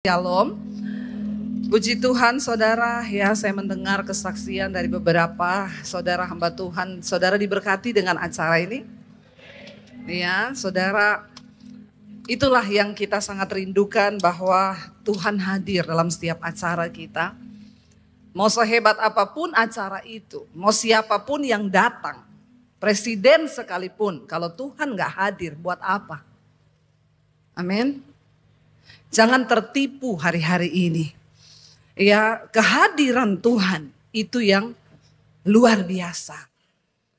Shalom, puji Tuhan saudara, ya saya mendengar kesaksian dari beberapa saudara hamba Tuhan. Saudara diberkati dengan acara ini. Ya saudara, itulah yang kita sangat rindukan, bahwa Tuhan hadir dalam setiap acara kita. Mau sehebat apapun acara itu, mau siapapun yang datang, presiden sekalipun, kalau Tuhan gak hadir, buat apa? Amin. Jangan tertipu hari-hari ini. Ya, kehadiran Tuhan itu yang luar biasa.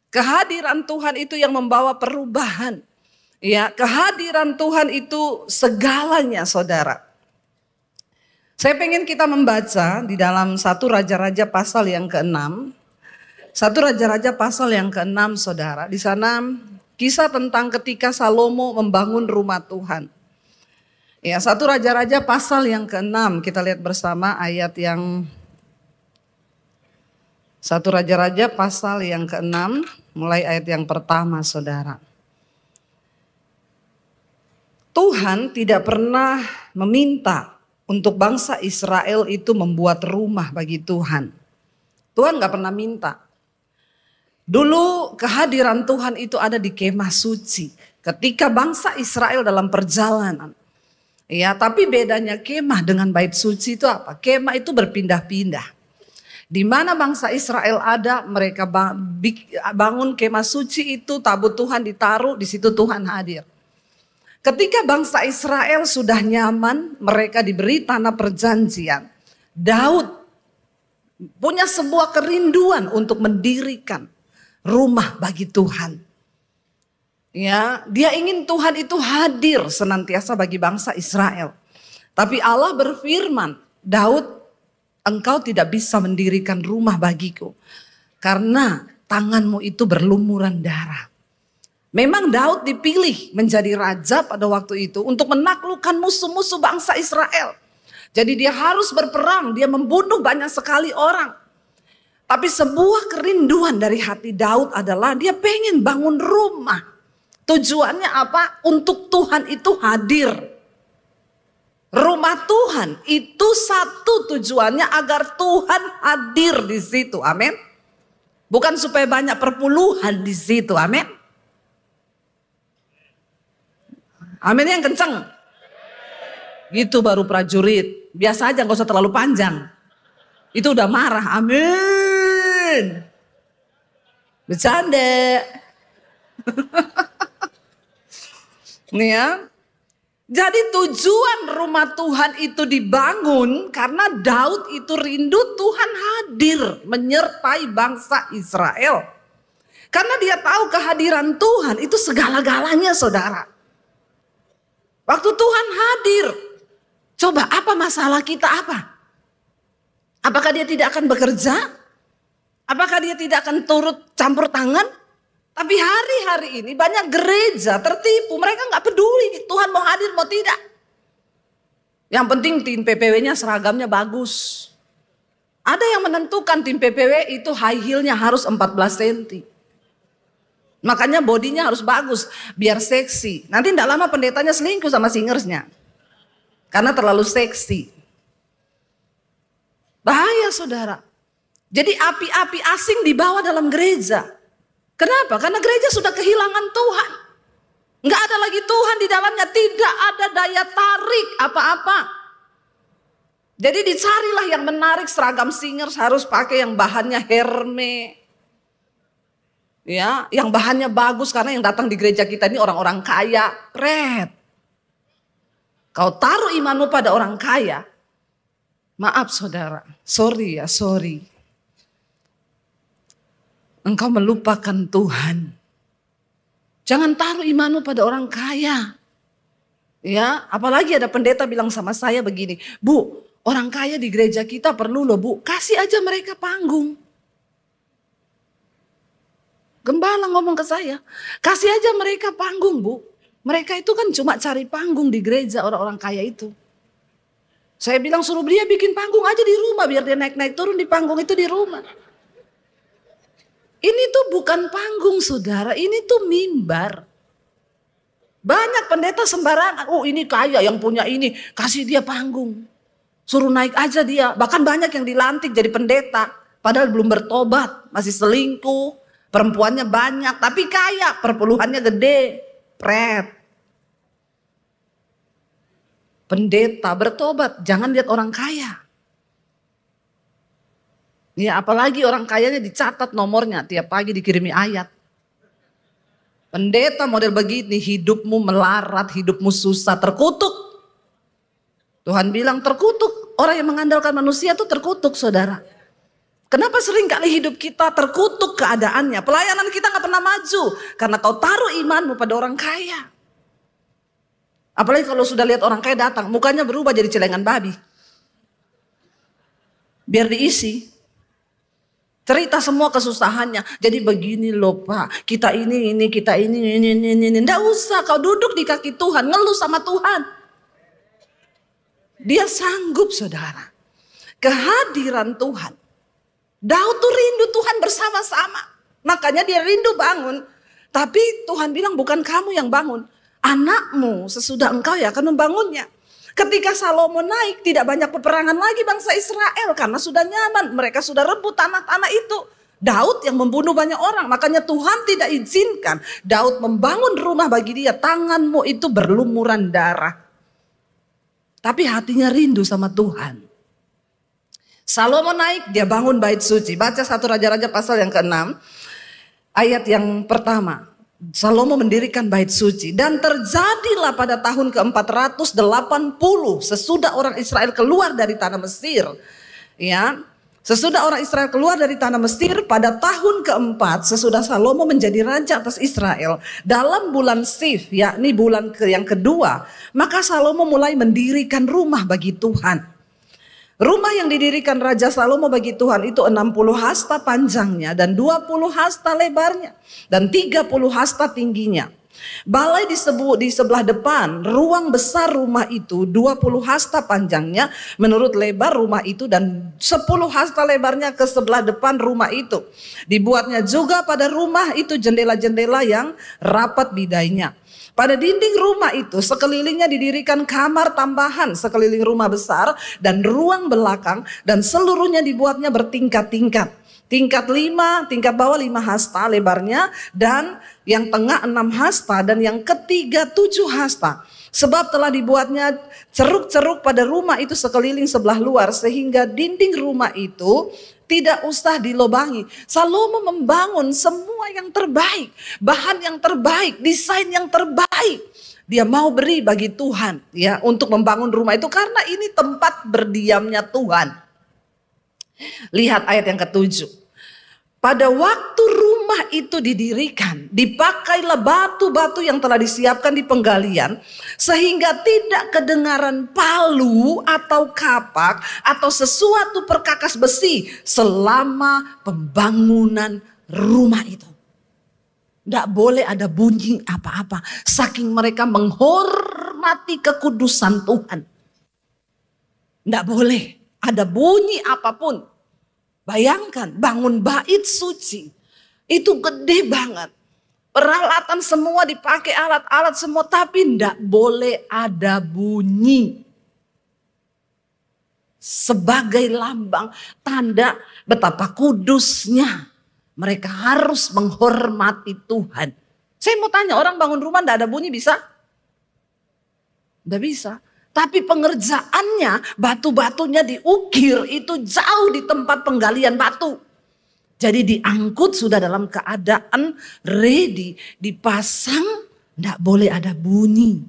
Kehadiran Tuhan itu yang membawa perubahan. Ya, kehadiran Tuhan itu segalanya, saudara. Saya pengen kita membaca di dalam 1 Raja-Raja pasal yang ke-6. 1 Raja-Raja pasal yang ke-6, saudara. Di sana kisah tentang ketika Salomo membangun rumah Tuhan. Ya, 1 Raja-Raja pasal yang ke-6, kita lihat bersama ayat yang 1 Raja-Raja pasal yang ke-6, mulai ayat yang pertama, saudara. Tuhan tidak pernah meminta untuk bangsa Israel itu membuat rumah bagi Tuhan. Tuhan gak pernah minta. Dulu kehadiran Tuhan itu ada di kemah suci, ketika bangsa Israel dalam perjalanan. Ya, tapi bedanya kemah dengan bait suci itu apa? Kemah itu berpindah-pindah. Di mana bangsa Israel ada, mereka bangun kemah suci itu, tabut Tuhan ditaruh, di situ Tuhan hadir. Ketika bangsa Israel sudah nyaman, mereka diberi tanah perjanjian. Daud punya sebuah kerinduan untuk mendirikan rumah bagi Tuhan. Ya, dia ingin Tuhan itu hadir senantiasa bagi bangsa Israel. Tapi Allah berfirman, Daud, engkau tidak bisa mendirikan rumah bagiku, karena tanganmu itu berlumuran darah. Memang Daud dipilih menjadi raja pada waktu itu untuk menaklukkan musuh-musuh bangsa Israel. Jadi dia harus berperang, dia membunuh banyak sekali orang. Tapi sebuah kerinduan dari hati Daud adalah dia pengen bangun rumah. Tujuannya apa? Untuk Tuhan itu hadir. Rumah Tuhan itu satu tujuannya agar Tuhan hadir di situ. Amin. Bukan supaya banyak perpuluhan di situ. Amin. Amin yang kenceng. Gitu baru prajurit. Biasa aja, gak usah terlalu panjang. Itu udah marah. Amin. Bercanda. Nih ya. Jadi tujuan rumah Tuhan itu dibangun karena Daud itu rindu Tuhan hadir menyertai bangsa Israel. Karena dia tahu kehadiran Tuhan itu segala-galanya, saudara. Waktu Tuhan hadir, coba apa masalah kita apa? Apakah dia tidak akan bekerja? Apakah dia tidak akan turut campur tangan? Tapi hari-hari ini banyak gereja tertipu. Mereka gak peduli Tuhan mau hadir mau tidak. Yang penting tim PPW-nya seragamnya bagus. Ada yang menentukan tim PPW itu high heel-nya harus 14 cm. Makanya bodinya harus bagus biar seksi. Nanti tidak lama pendetanya selingkuh sama singersnya. Karena terlalu seksi. Bahaya, saudara. Jadi api-api asing dibawa dalam gereja. Kenapa? Karena gereja sudah kehilangan Tuhan. Nggak ada lagi Tuhan di dalamnya. Tidak ada daya tarik apa-apa. Jadi dicarilah yang menarik. Seragam singers harus pakai yang bahannya Hermes. Ya, yang bahannya bagus. Karena yang datang di gereja kita ini orang-orang kaya. Pret. Kau taruh imanmu pada orang kaya. Maaf saudara. Sorry. Engkau melupakan Tuhan. Jangan taruh imanmu pada orang kaya. Ya, apalagi ada pendeta bilang sama saya begini, Bu, orang kaya di gereja kita perlu loh Bu, kasih aja mereka panggung. Gembala ngomong ke saya, kasih aja mereka panggung Bu. Mereka itu kan cuma cari panggung di gereja orang-orang kaya itu. Saya bilang suruh dia bikin panggung aja di rumah, biar dia naik-naik turun di panggung itu di rumah. Ini tuh bukan panggung, saudara. Ini tuh mimbar. Banyak pendeta sembarangan. Oh, ini kaya yang punya ini. Kasih dia panggung. Suruh naik aja dia. Bahkan banyak yang dilantik jadi pendeta. Padahal belum bertobat. Masih selingkuh. Perempuannya banyak. Tapi kaya. Perpuluhannya gede. Pret. Pendeta bertobat. Jangan lihat orang kaya. Ya apalagi orang kayanya dicatat nomornya. Tiap pagi dikirimi ayat. Pendeta model begini. Hidupmu melarat. Hidupmu susah. Terkutuk. Tuhan bilang terkutuk. Orang yang mengandalkan manusia itu terkutuk, saudara. Kenapa sering kali hidup kita terkutuk keadaannya? Pelayanan kita gak pernah maju. Karena kau taruh imanmu pada orang kaya. Apalagi kalau sudah lihat orang kaya datang, mukanya berubah jadi celengan babi. Biar diisi. Cerita semua kesusahannya. Jadi begini loh Pak, kita ini. Nggak usah, kau duduk di kaki Tuhan, ngeluh sama Tuhan. Dia sanggup, saudara. Kehadiran Tuhan. Daud tuh rindu Tuhan bersama-sama. Makanya dia rindu bangun. Tapi Tuhan bilang bukan kamu yang bangun. Anakmu sesudah engkau ya akan membangunnya. Ketika Salomo naik tidak banyak peperangan lagi bangsa Israel. Karena sudah nyaman. Mereka sudah rebut tanah-tanah itu. Daud yang membunuh banyak orang. Makanya Tuhan tidak izinkan Daud membangun rumah bagi dia. Tanganmu itu berlumuran darah. Tapi hatinya rindu sama Tuhan. Salomo naik, dia bangun bait suci. Baca 1 Raja-Raja pasal yang ke-6. Ayat yang pertama. Salomo mendirikan bait suci. Dan terjadilah pada tahun ke-480. Sesudah orang Israel keluar dari tanah Mesir. Ya. Sesudah orang Israel keluar dari tanah Mesir pada tahun keempat sesudah Salomo menjadi raja atas Israel dalam bulan Sif, yakni bulan yang kedua, maka Salomo mulai mendirikan rumah bagi Tuhan. Rumah yang didirikan Raja Salomo bagi Tuhan itu 60 hasta panjangnya dan 20 hasta lebarnya dan 30 hasta tingginya. Balai di sebelah depan, ruang besar rumah itu 20 hasta panjangnya menurut lebar rumah itu dan 10 hasta lebarnya ke sebelah depan rumah itu. Dibuatnya juga pada rumah itu jendela-jendela yang rapat bidainya. Pada dinding rumah itu sekelilingnya didirikan kamar tambahan sekeliling rumah besar dan ruang belakang dan seluruhnya dibuatnya bertingkat-tingkat. Tingkat 5, tingkat bawah 5 hasta lebarnya dan yang tengah 6 hasta dan yang ketiga 7 hasta. Sebab telah dibuatnya ceruk-ceruk pada rumah itu sekeliling sebelah luar sehingga dinding rumah itu tidak usah dilobangi. Salomo membangun semua yang terbaik, bahan yang terbaik, desain yang terbaik. Dia mau beri bagi Tuhan ya untuk membangun rumah itu karena ini tempat berdiamnya Tuhan. Lihat ayat yang ke-7. Pada waktu rumah itu didirikan, dipakailah batu-batu yang telah disiapkan di penggalian, sehingga tidak kedengaran palu atau kapak atau sesuatu perkakas besi selama pembangunan rumah itu. Tidak boleh ada bunyi apa-apa, saking mereka menghormati kekudusan Tuhan. Tidak boleh ada bunyi apapun. Bayangkan bangun bait suci itu gede banget. Peralatan semua dipakai, alat-alat semua, tapi tidak boleh ada bunyi. Sebagai lambang tanda betapa kudusnya. Mereka harus menghormati Tuhan. Saya mau tanya, orang bangun rumah tidak ada bunyi bisa? Tidak bisa. Tapi pengerjaannya, batu-batunya diukir itu jauh di tempat penggalian batu. Jadi diangkut sudah dalam keadaan ready, dipasang, tidak boleh ada bunyi.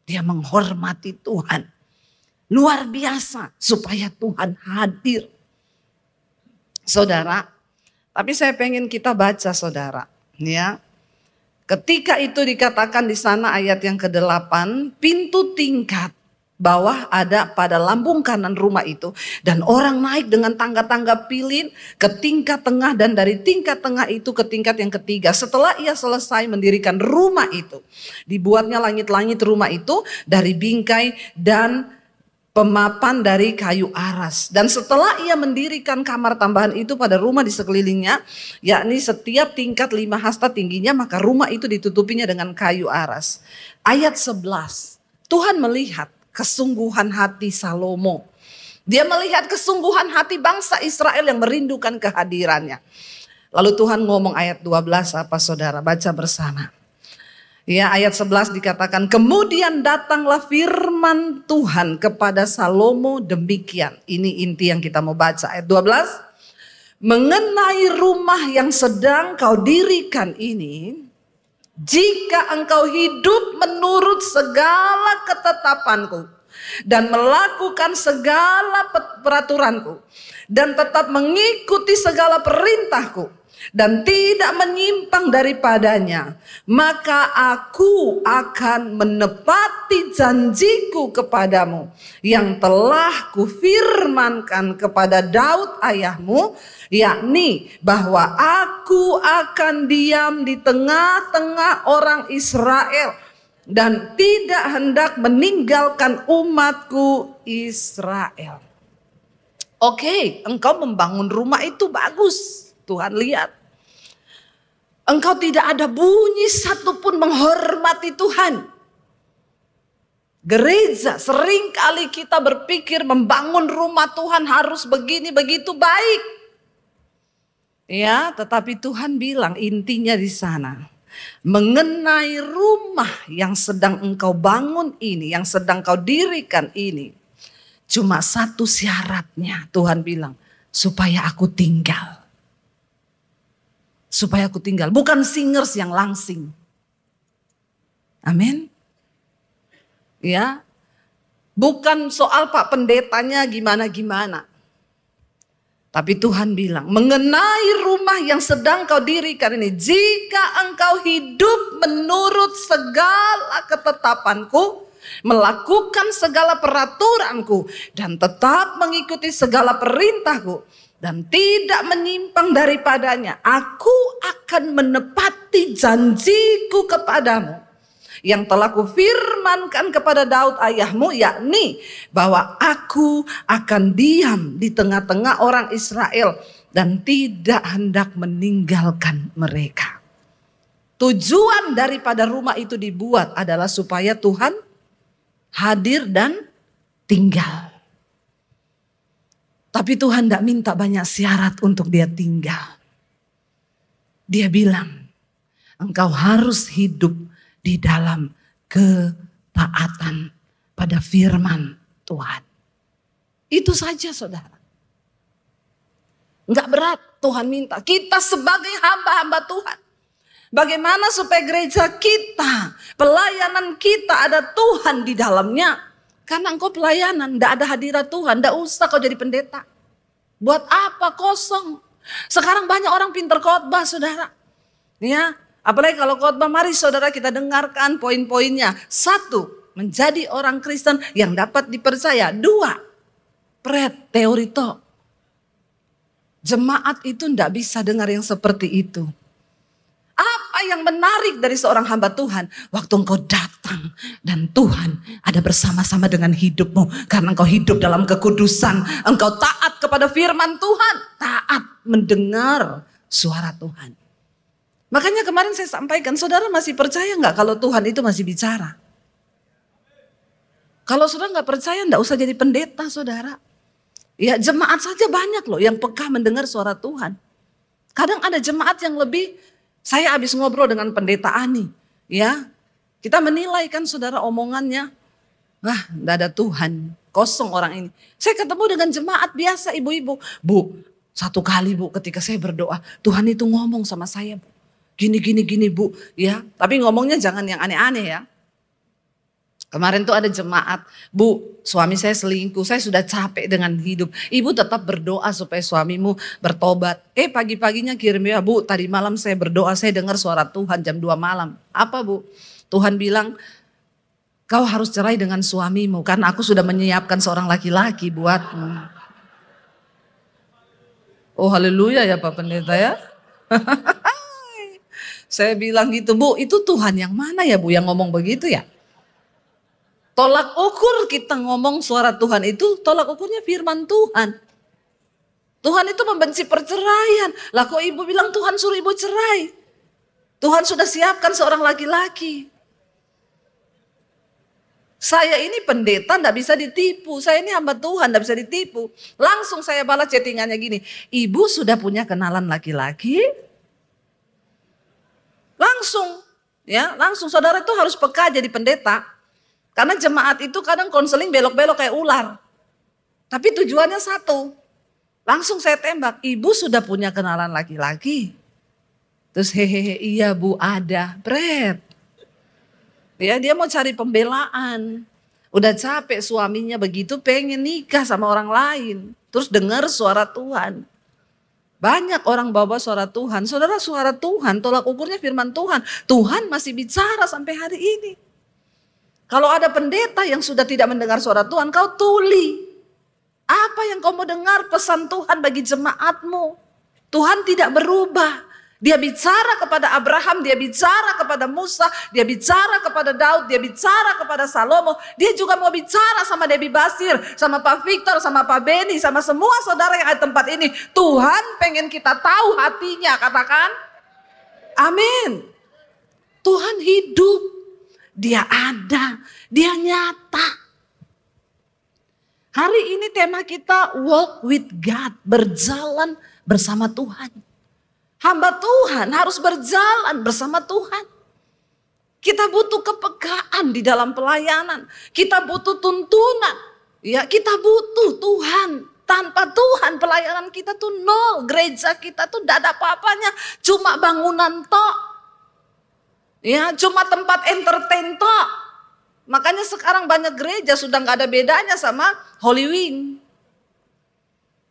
Dia menghormati Tuhan. Luar biasa supaya Tuhan hadir. Saudara, tapi saya pengen kita baca saudara, ya. Ketika itu dikatakan di sana ayat yang ke-8, pintu tingkat bawah ada pada lambung kanan rumah itu. Dan orang naik dengan tangga-tangga pilin ke tingkat tengah dan dari tingkat tengah itu ke tingkat yang ketiga. Setelah ia selesai mendirikan rumah itu, dibuatnya langit-langit rumah itu dari bingkai dan pemapan dari kayu aras. Dan setelah ia mendirikan kamar tambahan itu pada rumah di sekelilingnya, yakni setiap tingkat 5 hasta tingginya, maka rumah itu ditutupinya dengan kayu aras. Ayat 11, Tuhan melihat kesungguhan hati Salomo. Dia melihat kesungguhan hati bangsa Israel yang merindukan kehadirannya. Lalu Tuhan ngomong ayat 12 apa saudara? Baca bersama. Ya, ayat 11 dikatakan, kemudian datanglah firman Tuhan kepada Salomo demikian. Ini inti yang kita mau baca. Ayat 12. Mengenai rumah yang sedang kau dirikan ini, jika engkau hidup menurut segala ketetapanku dan melakukan segala peraturanku dan tetap mengikuti segala perintahku dan tidak menyimpang daripadanya, maka aku akan menepati janjiku kepadamu yang telah kufirmankan kepada Daud ayahmu, yakni bahwa aku akan diam di tengah-tengah orang Israel dan tidak hendak meninggalkan umatku Israel. Oke, engkau membangun rumah itu bagus. Tuhan lihat, engkau tidak ada bunyi satupun menghormati Tuhan. Gereja, seringkali kita berpikir membangun rumah Tuhan harus begini begitu baik. Ya, tetapi Tuhan bilang intinya di sana, mengenai rumah yang sedang engkau bangun ini, yang sedang kau dirikan ini, cuma satu syaratnya. Tuhan bilang, supaya aku tinggal. Supaya aku tinggal, bukan singers yang langsing. Amin. Ya, bukan soal Pak Pendetanya gimana-gimana. Tapi Tuhan bilang, mengenai rumah yang sedang kau dirikan ini, jika engkau hidup menurut segala ketetapanku, melakukan segala peraturanku, dan tetap mengikuti segala perintahku, dan tidak menyimpang daripadanya, aku akan menepati janjiku kepadamu yang telah kufirmankan kepada Daud ayahmu, yakni bahwa aku akan diam di tengah-tengah orang Israel dan tidak hendak meninggalkan mereka. Tujuan daripada rumah itu dibuat adalah supaya Tuhan hadir dan tinggal. Tapi Tuhan tidak minta banyak syarat untuk dia tinggal. Dia bilang, engkau harus hidup di dalam ketaatan pada firman Tuhan. Itu saja saudara. Enggak berat Tuhan minta. Kita sebagai hamba-hamba Tuhan. Bagaimana supaya gereja kita, pelayanan kita ada Tuhan di dalamnya. Karena engkau pelayanan, tidak ada hadirat Tuhan, tidak usah kau jadi pendeta. Buat apa? Kosong. Sekarang banyak orang pintar khotbah, saudara. Ya, apalagi kalau khotbah, mari saudara kita dengarkan poin-poinnya. 1, menjadi orang Kristen yang dapat dipercaya. 2, pret teorito. Jemaat itu tidak bisa dengar yang seperti itu. Apa yang menarik dari seorang hamba Tuhan? Waktu engkau datang dan Tuhan ada bersama-sama dengan hidupmu. Karena engkau hidup dalam kekudusan. Engkau taat kepada firman Tuhan. Taat mendengar suara Tuhan. Makanya kemarin saya sampaikan, saudara masih percaya nggak kalau Tuhan itu masih bicara? Kalau saudara nggak percaya, nggak usah jadi pendeta saudara. Ya jemaat saja banyak loh yang peka mendengar suara Tuhan. Kadang ada jemaat yang lebih. Saya habis ngobrol dengan pendeta Ani, ya, kita menilai kan saudara omongannya, wah tidak ada Tuhan, kosong orang ini. Saya ketemu dengan jemaat biasa ibu-ibu, Bu, satu kali Bu ketika saya berdoa, Tuhan itu ngomong sama saya Bu, gini Bu, ya, tapi ngomongnya jangan yang aneh-aneh ya. Kemarin tuh ada jemaat, Bu, suami saya selingkuh, saya sudah capek dengan hidup. Ibu tetap berdoa supaya suamimu bertobat. Pagi-paginya kirim ya, Bu, tadi malam saya berdoa, saya dengar suara Tuhan jam 2 malam. Apa Bu? Tuhan bilang, kau harus cerai dengan suamimu, karena aku sudah menyiapkan seorang laki-laki buatmu. Oh haleluya ya Pak Pendeta ya. Saya bilang gitu, Bu, itu Tuhan yang mana ya Bu yang ngomong begitu ya? Tolak ukur kita ngomong suara Tuhan itu, tolak ukurnya firman Tuhan. Tuhan itu membenci perceraian. Lah kok ibu bilang Tuhan suruh ibu cerai? Tuhan sudah siapkan seorang laki-laki. Saya ini pendeta nggak bisa ditipu. Saya ini hamba Tuhan nggak bisa ditipu. Langsung saya balas chattingannya gini. Ibu sudah punya kenalan laki-laki? Langsung. Ya, langsung saudara itu harus peka jadi pendeta. Karena jemaat itu kadang konseling belok-belok kayak ular. Tapi tujuannya satu. Langsung saya tembak. Ibu sudah punya kenalan laki-laki? Terus hehehe, iya bu ada. Bret. Ya, dia mau cari pembelaan. Udah capek suaminya begitu pengen nikah sama orang lain. Terus dengar suara Tuhan. Banyak orang bawa suara Tuhan. Saudara, suara Tuhan tolak ukurnya firman Tuhan. Tuhan masih bicara sampai hari ini. Kalau ada pendeta yang sudah tidak mendengar suara Tuhan, kau tuli. Apa yang kau mau dengar pesan Tuhan bagi jemaatmu? Tuhan tidak berubah. Dia bicara kepada Abraham, dia bicara kepada Musa, dia bicara kepada Daud, dia bicara kepada Salomo. Dia juga mau bicara sama Debbie Basir, sama Pak Victor, sama Pak Benny, sama semua saudara yang ada di tempat ini. Tuhan pengen kita tahu hatinya, katakan amin. Tuhan hidup, dia ada, dia nyata. Hari ini tema kita walk with God, berjalan bersama Tuhan. Hamba Tuhan harus berjalan bersama Tuhan. Kita butuh kepekaan di dalam pelayanan. Kita butuh tuntunan. Ya, kita butuh Tuhan. Tanpa Tuhan pelayanan kita tuh nol. Gereja kita tuh tidak ada apa-apanya. Cuma bangunan tok. Ya, cuma tempat entertain tok. Makanya sekarang banyak gereja sudah nggak ada bedanya sama Holy Wing.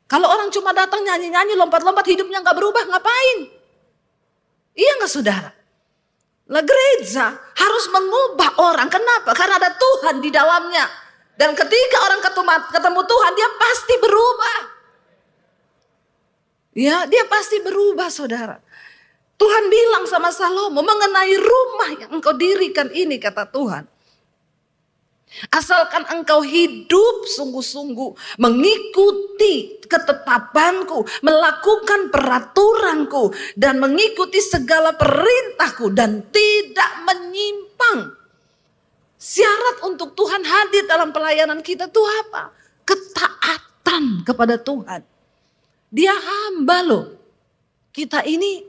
Kalau orang cuma datang nyanyi-nyanyi, lompat-lompat, hidupnya nggak berubah, ngapain? Iya nggak saudara? Lah gereja harus mengubah orang. Kenapa? Karena ada Tuhan di dalamnya. Dan ketika orang ketemu Tuhan, dia pasti berubah. Ya, dia pasti berubah saudara. Tuhan bilang sama Salomo, mengenai rumah yang engkau dirikan ini, kata Tuhan. Asalkan engkau hidup sungguh-sungguh, mengikuti ketetapanku, melakukan peraturanku, dan mengikuti segala perintahku, dan tidak menyimpang. Syarat untuk Tuhan hadir dalam pelayanan kita itu apa? Ketaatan kepada Tuhan. Dia hamba loh. Kita ini,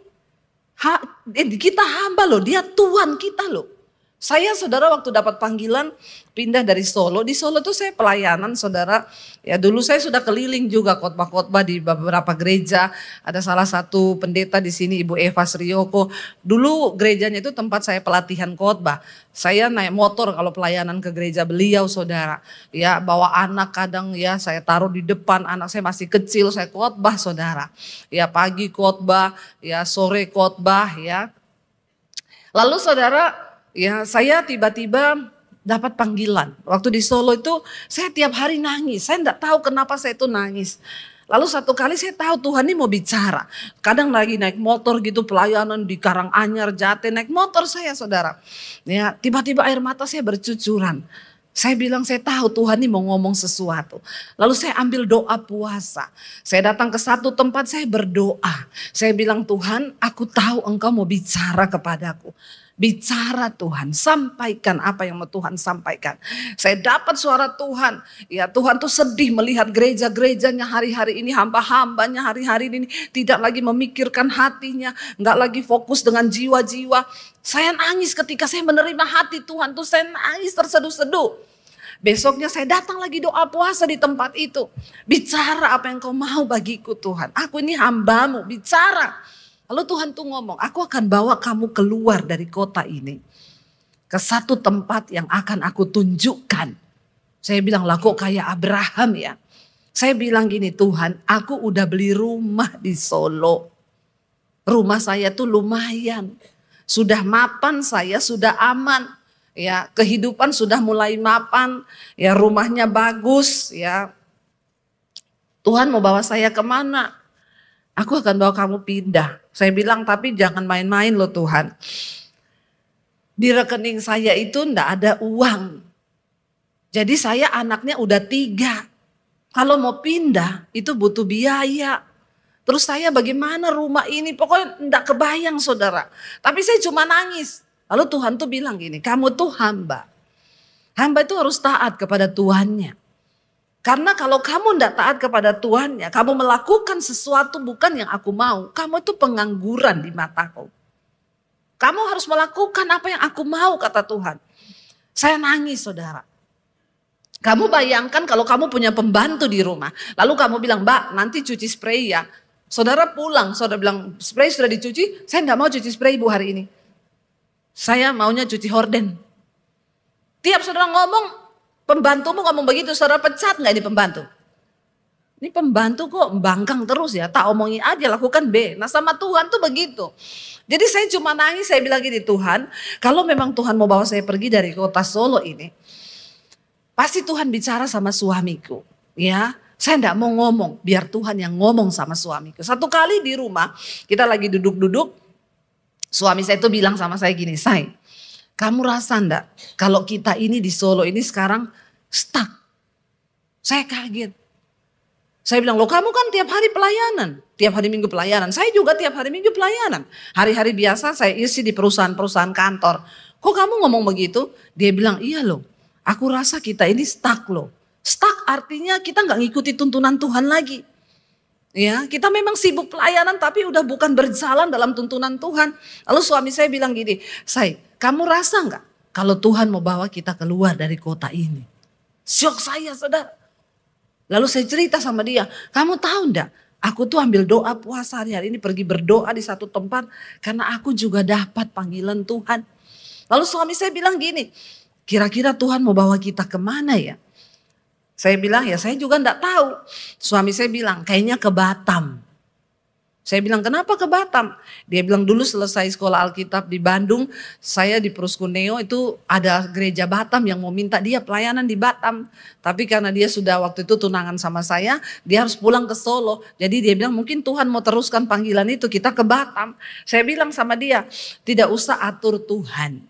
kita hamba loh, dia Tuhan kita loh. Saya saudara waktu dapat panggilan pindah dari Solo. Di Solo tuh saya pelayanan saudara. Ya dulu saya sudah keliling juga khotbah-khotbah di beberapa gereja. Ada salah satu pendeta di sini Ibu Eva Srioko. Dulu gerejanya itu tempat saya pelatihan khotbah. Saya naik motor kalau pelayanan ke gereja beliau saudara. Ya bawa anak kadang ya saya taruh di depan, anak saya masih kecil, saya khotbah saudara. Ya pagi khotbah, ya sore khotbah ya. Lalu saudara, ya saya tiba-tiba dapat panggilan. Waktu di Solo itu saya tiap hari nangis. Saya enggak tahu kenapa saya itu nangis. Lalu satu kali saya tahu Tuhan ini mau bicara. Kadang lagi naik motor gitu pelayanan di Karanganyar, Jati, naik motor saya saudara. Ya tiba-tiba air mata saya bercucuran. Saya bilang saya tahu Tuhan ini mau ngomong sesuatu. Lalu saya ambil doa puasa. Saya datang ke satu tempat saya berdoa. Saya bilang Tuhan aku tahu engkau mau bicara kepadaku. Bicara Tuhan, sampaikan apa yang mau Tuhan sampaikan. Saya dapat suara Tuhan. Ya Tuhan tuh sedih melihat gereja-gerejanya hari-hari ini, hamba-hambanya hari-hari ini tidak lagi memikirkan hatinya, nggak lagi fokus dengan jiwa-jiwa. Saya nangis ketika saya menerima hati Tuhan tuh, saya nangis terseduh-seduh. Besoknya saya datang lagi doa puasa di tempat itu. Bicara apa yang kau mau bagiku Tuhan. Aku ini hambamu, bicara. Lalu Tuhan tuh ngomong, aku akan bawa kamu keluar dari kota ini. Ke satu tempat yang akan aku tunjukkan. Saya bilang lah kok kayak Abraham ya. Saya bilang gini Tuhan, aku udah beli rumah di Solo. Rumah saya tuh lumayan. Sudah mapan saya, sudah aman. Ya kehidupan sudah mulai mapan. Ya rumahnya bagus ya. Tuhan mau bawa saya kemana? Aku akan bawa kamu pindah. Saya bilang tapi jangan main-main loh Tuhan. Di rekening saya itu ndak ada uang. Jadi saya anaknya udah 3. Kalau mau pindah itu butuh biaya. Terus saya bagaimana rumah ini? Pokoknya ndak kebayang saudara. Tapi saya cuma nangis. Lalu Tuhan tuh bilang gini, kamu tuh hamba. Hamba itu harus taat kepada Tuhannya. Karena kalau kamu tidak taat kepada Tuhannya, kamu melakukan sesuatu bukan yang aku mau, kamu itu pengangguran di mataku. Kamu harus melakukan apa yang aku mau, kata Tuhan. Saya nangis, saudara. Kamu bayangkan kalau kamu punya pembantu di rumah, lalu kamu bilang, Mbak nanti cuci spray ya. Saudara pulang, saudara bilang spray sudah dicuci, saya nggak mau cuci spray Ibu hari ini. Saya maunya cuci horden. Tiap saudara ngomong, pembantumu ngomong begitu, saudara pecat nggak ini pembantu? Ini pembantu kok bangkang terus ya, tak omongin aja lakukan B. Nah sama Tuhan tuh begitu. Jadi saya cuma nangis, saya bilang gini, Tuhan kalau memang Tuhan mau bawa saya pergi dari kota Solo ini, pasti Tuhan bicara sama suamiku. Ya, saya enggak mau ngomong, biar Tuhan yang ngomong sama suamiku. Satu kali di rumah, kita lagi duduk-duduk, suami saya itu bilang sama saya gini, Say, kamu rasa enggak kalau kita ini di Solo ini sekarang stuck? Saya kaget. Saya bilang, loh kamu kan tiap hari pelayanan, tiap hari Minggu pelayanan. Saya juga tiap hari Minggu pelayanan. Hari-hari biasa saya isi di perusahaan-perusahaan kantor. Kok kamu ngomong begitu? Dia bilang, iya loh, aku rasa kita ini stuck loh. Stuck artinya kita nggak ngikuti tuntunan Tuhan lagi. Ya, kita memang sibuk pelayanan tapi udah bukan berjalan dalam tuntunan Tuhan. Lalu suami saya bilang gini, Say, kamu rasa nggak kalau Tuhan mau bawa kita keluar dari kota ini? Syok saya, saudara. Lalu saya cerita sama dia, kamu tahu enggak, aku tuh ambil doa puasa hari ini pergi berdoa di satu tempat karena aku juga dapat panggilan Tuhan. Lalu suami saya bilang gini, kira-kira Tuhan mau bawa kita kemana ya? Saya bilang ya saya juga enggak tahu. Suami saya bilang kayaknya ke Batam. Saya bilang kenapa ke Batam? Dia bilang dulu selesai sekolah Alkitab di Bandung, saya di Pruskuneo itu ada gereja Batam yang mau minta dia pelayanan di Batam. Tapi karena dia sudah waktu itu tunangan sama saya, dia harus pulang ke Solo. Jadi dia bilang mungkin Tuhan mau teruskan panggilan itu, kita ke Batam. Saya bilang sama dia, tidak usah atur Tuhan.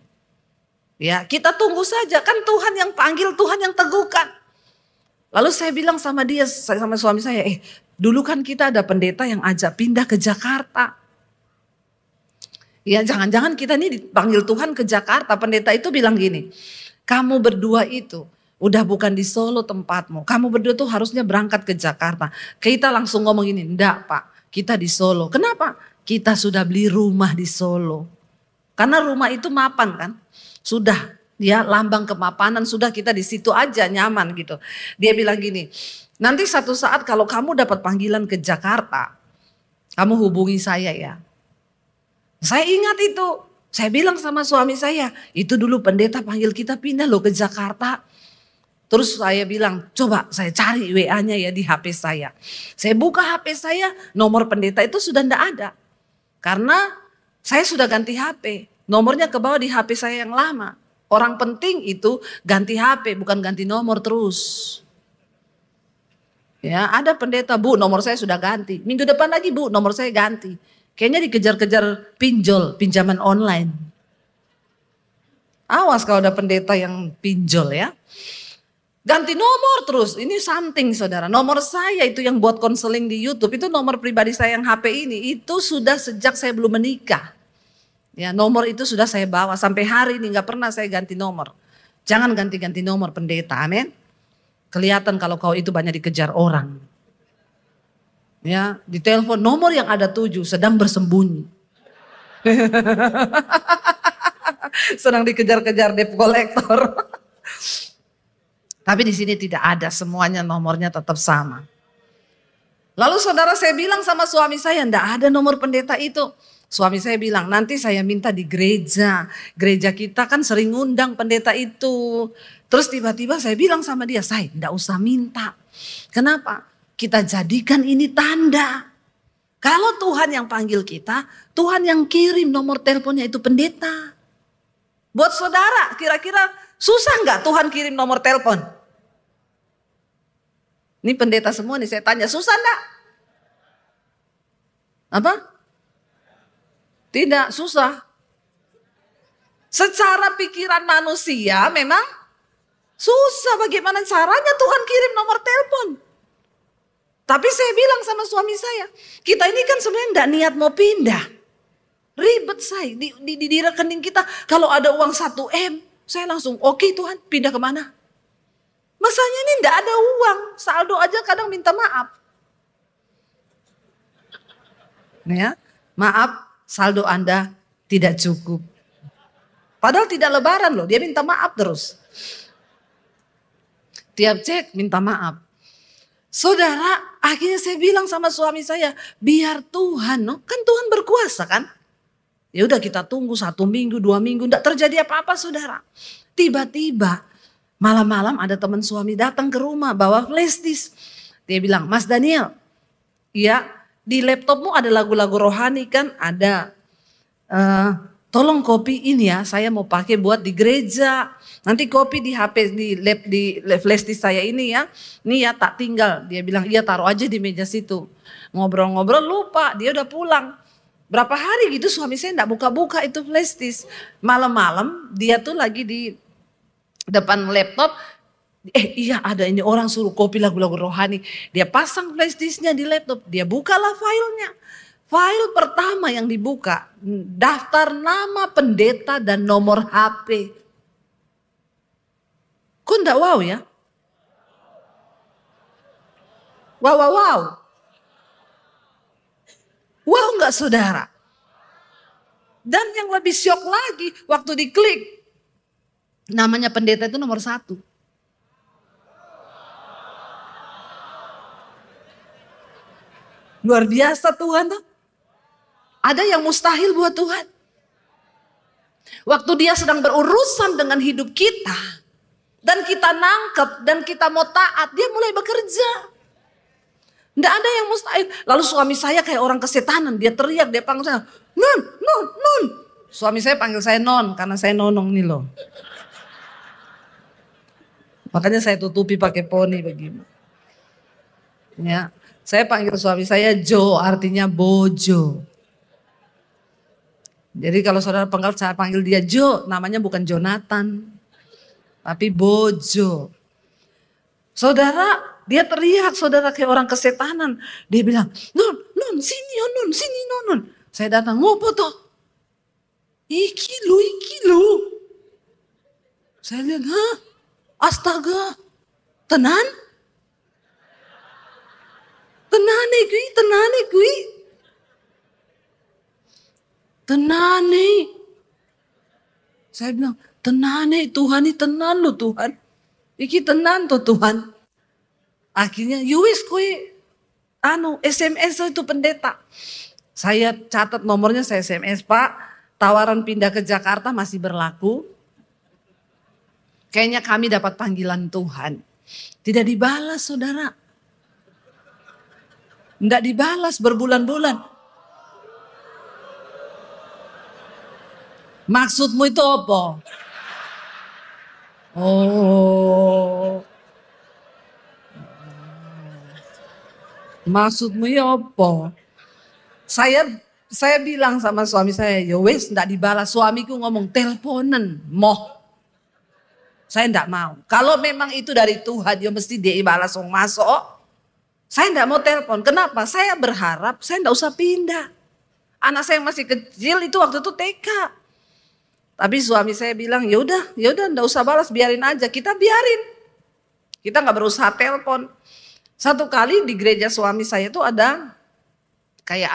Ya, kita tunggu saja, kan Tuhan yang panggil, Tuhan yang teguhkan. Lalu saya bilang sama dia, sama suami saya, dulu kan kita ada pendeta yang ajak pindah ke Jakarta. Ya jangan-jangan kita ini dipanggil Tuhan ke Jakarta. Pendeta itu bilang gini, kamu berdua itu udah bukan di Solo tempatmu. Kamu berdua tuh harusnya berangkat ke Jakarta. Kita langsung ngomong gini, enggak Pak, kita di Solo. Kenapa? Kita sudah beli rumah di Solo. Karena rumah itu mapan kan. Sudah ya lambang kemapanan, sudah kita di situ aja nyaman gitu. Dia bilang gini, nanti satu saat kalau kamu dapat panggilan ke Jakarta, kamu hubungi saya ya. Saya ingat itu, saya bilang sama suami saya, itu dulu pendeta panggil kita pindah loh ke Jakarta. Terus saya bilang, coba saya cari WA-nya ya di HP saya. Saya buka HP saya, nomor pendeta itu sudah enggak ada. Karena saya sudah ganti HP, nomornya ke bawah di HP saya yang lama. Orang penting itu ganti HP, bukan ganti nomor terus. Ya, ada pendeta, Bu, nomor saya sudah ganti. Minggu depan lagi, Bu, nomor saya ganti. Kayaknya dikejar-kejar pinjol, pinjaman online. Awas kalau ada pendeta yang pinjol ya. Ganti nomor terus, ini something saudara. Nomor saya itu yang buat konseling di YouTube, itu nomor pribadi saya yang HP ini, itu sudah sejak saya belum menikah. Ya, nomor itu sudah saya bawa sampai hari ini gak pernah saya ganti nomor. Jangan ganti-ganti nomor pendeta, amin. Kelihatan kalau kau itu banyak dikejar orang. Ya, di telepon nomor yang ada 7 sedang bersembunyi. Sedang dikejar-kejar debt collector. Tapi di sini tidak ada, semuanya nomornya tetap sama. Lalu saudara saya bilang sama suami saya, enggak ada nomor pendeta itu. Suami saya bilang, nanti saya minta di gereja. Gereja kita kan sering ngundang pendeta itu. Terus tiba-tiba saya bilang sama dia, saya enggak usah minta. Kenapa? Kita jadikan ini tanda. Kalau Tuhan yang panggil kita, Tuhan yang kirim nomor teleponnya itu pendeta. Buat saudara, kira-kira susah enggak Tuhan kirim nomor telepon? Ini pendeta semua nih, saya tanya, susah enggak? Apa? Tidak, susah. Secara pikiran manusia memang susah. Bagaimana caranya Tuhan kirim nomor telepon? Tapi saya bilang sama suami saya, kita ini kan sebenarnya enggak niat mau pindah. Ribet saya, di rekening kita kalau ada uang 1 M, Saya langsung, oke Tuhan, pindah kemana? Masanya ini enggak ada uang, saldo aja kadang minta maaf. Ya, maaf, saldo Anda tidak cukup. Padahal tidak lebaran loh, dia minta maaf terus. Tiap cek minta maaf. Saudara, akhirnya saya bilang sama suami saya, biar Tuhan, kan Tuhan berkuasa kan. Ya udah kita tunggu 1 minggu, 2 minggu, enggak terjadi apa-apa saudara. Tiba-tiba malam-malam ada teman suami datang ke rumah bawa flash disk. Dia bilang, Mas Daniel, ya di laptopmu ada lagu-lagu rohani kan? Ada. Tolong copy ini ya, saya mau pakai buat di gereja. Nanti copy di HP, di flash disk saya ini ya. Ini ya tak tinggal. Dia bilang, iya taruh aja di meja situ. Ngobrol-ngobrol lupa, dia udah pulang. Berapa hari gitu suami saya enggak buka-buka itu flash disk. Malam-malam dia tuh lagi di depan laptop. Iya ada ini orang suruh copy lagu-lagu rohani. Dia pasang flash disknya di laptop. Dia bukalah filenya. File pertama yang dibuka, daftar nama pendeta dan nomor HP. Kok enggak wow ya? Wow, wow, wow. Wow enggak saudara? Dan yang lebih syok lagi, waktu diklik, namanya pendeta itu nomor 1. Luar biasa Tuhan tuh. Ada yang mustahil buat Tuhan. Waktu dia sedang berurusan dengan hidup kita. Dan kita nangkep dan kita mau taat. Dia mulai bekerja. Nggak ada yang mustahil. Lalu suami saya kayak orang kesetanan. Dia teriak, dia panggil saya. Non, non, non. Suami saya panggil saya non. Karena saya nonong nih loh. Makanya saya tutupi pakai poni begini. Ya, saya panggil suami saya Jo. Artinya bojo. Jadi kalau saudara saya panggil dia Jo, namanya bukan Jonathan, tapi Bojo. Saudara, dia teriak, saudara kayak orang kesetanan. Dia bilang, non, sini, non, sini, non. Saya datang, ngopo toh? Iki lu. Saya lihat, hah? Astaga, tenan? Tenane kui. Tenane. Saya bilang, tenane Tuhan ini tenan loh Tuhan. Iki tenan tuh Tuhan. Akhirnya, yuwis kui, SMS itu pendeta. Saya catat nomornya, saya SMS, Pak, tawaran pindah ke Jakarta masih berlaku. Kayaknya kami dapat panggilan Tuhan. Tidak dibalas saudara. Enggak dibalas berbulan-bulan. Maksudmu itu apa? Oh. Maksudmu itu apa? Saya bilang sama suami saya, ya wes enggak dibalas. Suamiku ngomong teleponan, moh. Saya enggak mau. Kalau memang itu dari Tuhan, ya mesti dia balas wong masuk. Saya enggak mau telepon. Kenapa? Saya berharap saya enggak usah pindah. Anak saya yang masih kecil itu waktu itu TK. Tapi suami saya bilang, ya udah enggak usah balas, biarin aja. Kita biarin. Kita enggak berusaha telepon. Satu kali di gereja suami saya itu ada kayak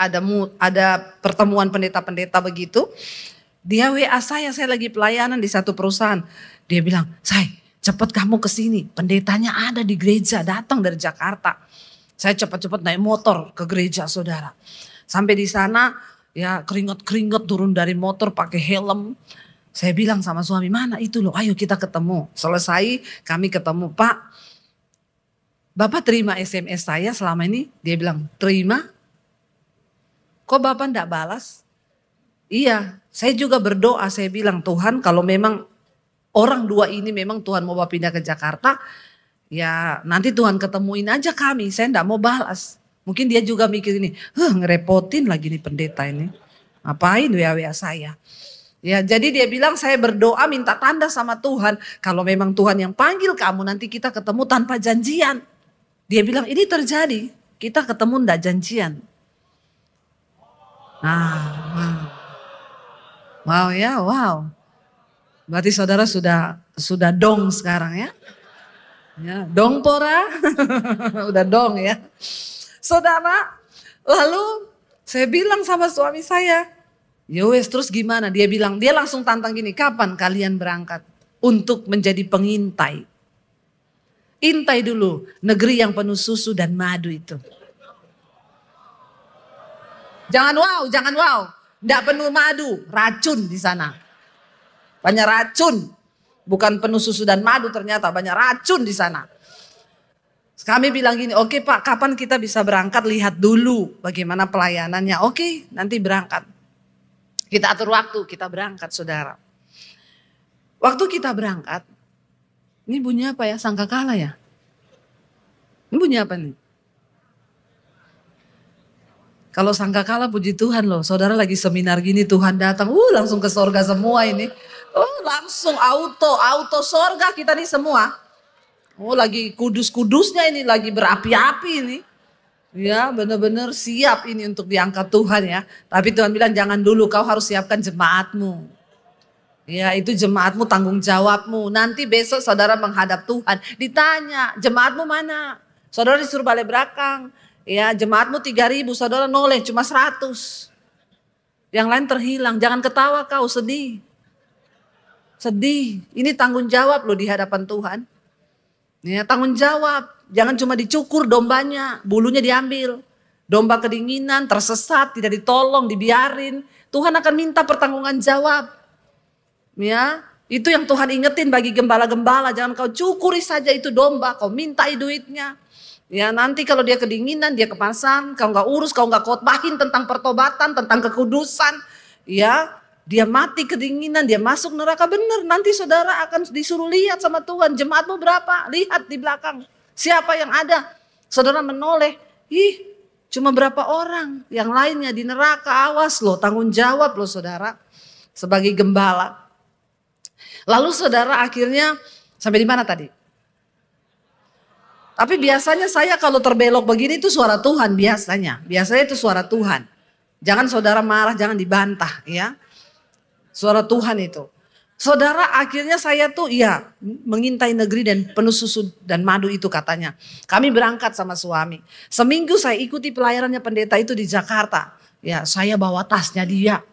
ada pertemuan pendeta-pendeta begitu. Dia WA saya lagi pelayanan di satu perusahaan. Dia bilang, "Say, cepat kamu ke sini. Pendetanya ada di gereja, datang dari Jakarta." Saya cepat-cepat naik motor ke gereja saudara. Sampai di sana ya keringet-keringet turun dari motor pakai helm. Saya bilang sama suami, mana itu loh, ayo kita ketemu. Selesai kami ketemu, Pak. Bapak terima SMS saya selama ini? Dia bilang, terima. Kok Bapak enggak balas? Iya, saya juga berdoa, saya bilang Tuhan kalau memang orang 2 ini memang Tuhan mau bawa pindah ke Jakarta, ya nanti Tuhan ketemuin aja kami, saya enggak mau balas. Mungkin dia juga mikir ini, ngerepotin lagi nih pendeta ini. Ngapain WA saya? Ya, jadi dia bilang saya berdoa minta tanda sama Tuhan. Kalau memang Tuhan yang panggil kamu nanti kita ketemu tanpa janjian. Dia bilang ini terjadi. Kita ketemu enggak janjian. Wow ya, wow. Berarti saudara sudah dong sekarang ya. Ya, dong pora. Udah dong ya. Saudara, lalu saya bilang sama suami saya, "Yowes, terus gimana?" Dia bilang, dia langsung tantang gini, "Kapan kalian berangkat untuk menjadi pengintai? Intai dulu negeri yang penuh susu dan madu itu." Jangan wow. Nggak penuh madu, racun di sana. Banyak racun. Bukan penuh susu dan madu, ternyata banyak racun di sana. Kami bilang gini, "Oke Pak, kapan kita bisa berangkat? Lihat dulu bagaimana pelayanannya." Oke, nanti berangkat. Kita atur waktu, kita berangkat saudara. Waktu kita berangkat, ini bunyi apa ya? Sangkakala ya? Ini bunyi apa nih? Kalau sangkakala puji Tuhan loh, saudara lagi seminar gini Tuhan datang, langsung ke sorga semua ini. Langsung auto sorga kita nih semua. Lagi kudus-kudusnya ini, lagi berapi-api ini. Ya benar-benar siap ini untuk diangkat Tuhan ya. Tapi Tuhan bilang jangan dulu, kau harus siapkan jemaatmu. Ya itu jemaatmu, tanggung jawabmu. Nanti besok saudara menghadap Tuhan, ditanya jemaatmu mana? Saudara disuruh balik belakang. Ya jemaatmu 3.000, saudara noleh cuma 100. Yang lain terhilang, jangan ketawa kau, sedih. Sedih, ini tanggung jawab loh di hadapan Tuhan. Ya, tanggung jawab, jangan cuma dicukur dombanya, bulunya diambil. Domba kedinginan, tersesat, tidak ditolong, dibiarin. Tuhan akan minta pertanggungan jawab. Ya, itu yang Tuhan ingetin bagi gembala-gembala, jangan kau cukuri saja itu domba, kau mintai duitnya. Ya nanti kalau dia kedinginan, dia kepasan, kau nggak urus, kau nggak khotbahin tentang pertobatan, tentang kekudusan. Ya, dia mati kedinginan, dia masuk neraka, benar. Nanti saudara akan disuruh lihat sama Tuhan, jemaatmu berapa? Lihat di belakang, siapa yang ada. Saudara menoleh, cuma berapa orang, yang lainnya di neraka, awas loh, tanggung jawab loh saudara. Sebagai gembala. Lalu saudara akhirnya, sampai di mana tadi? Tapi biasanya saya kalau terbelok begini itu suara Tuhan biasanya. Biasanya itu suara Tuhan. Jangan saudara marah, jangan dibantah ya. Suara Tuhan itu. Saudara akhirnya saya tuh mengintai negeri dan penuh susu dan madu itu katanya. Kami berangkat sama suami. Seminggu saya ikuti pelayanannya pendeta itu di Jakarta. Ya saya bawa tasnya dia.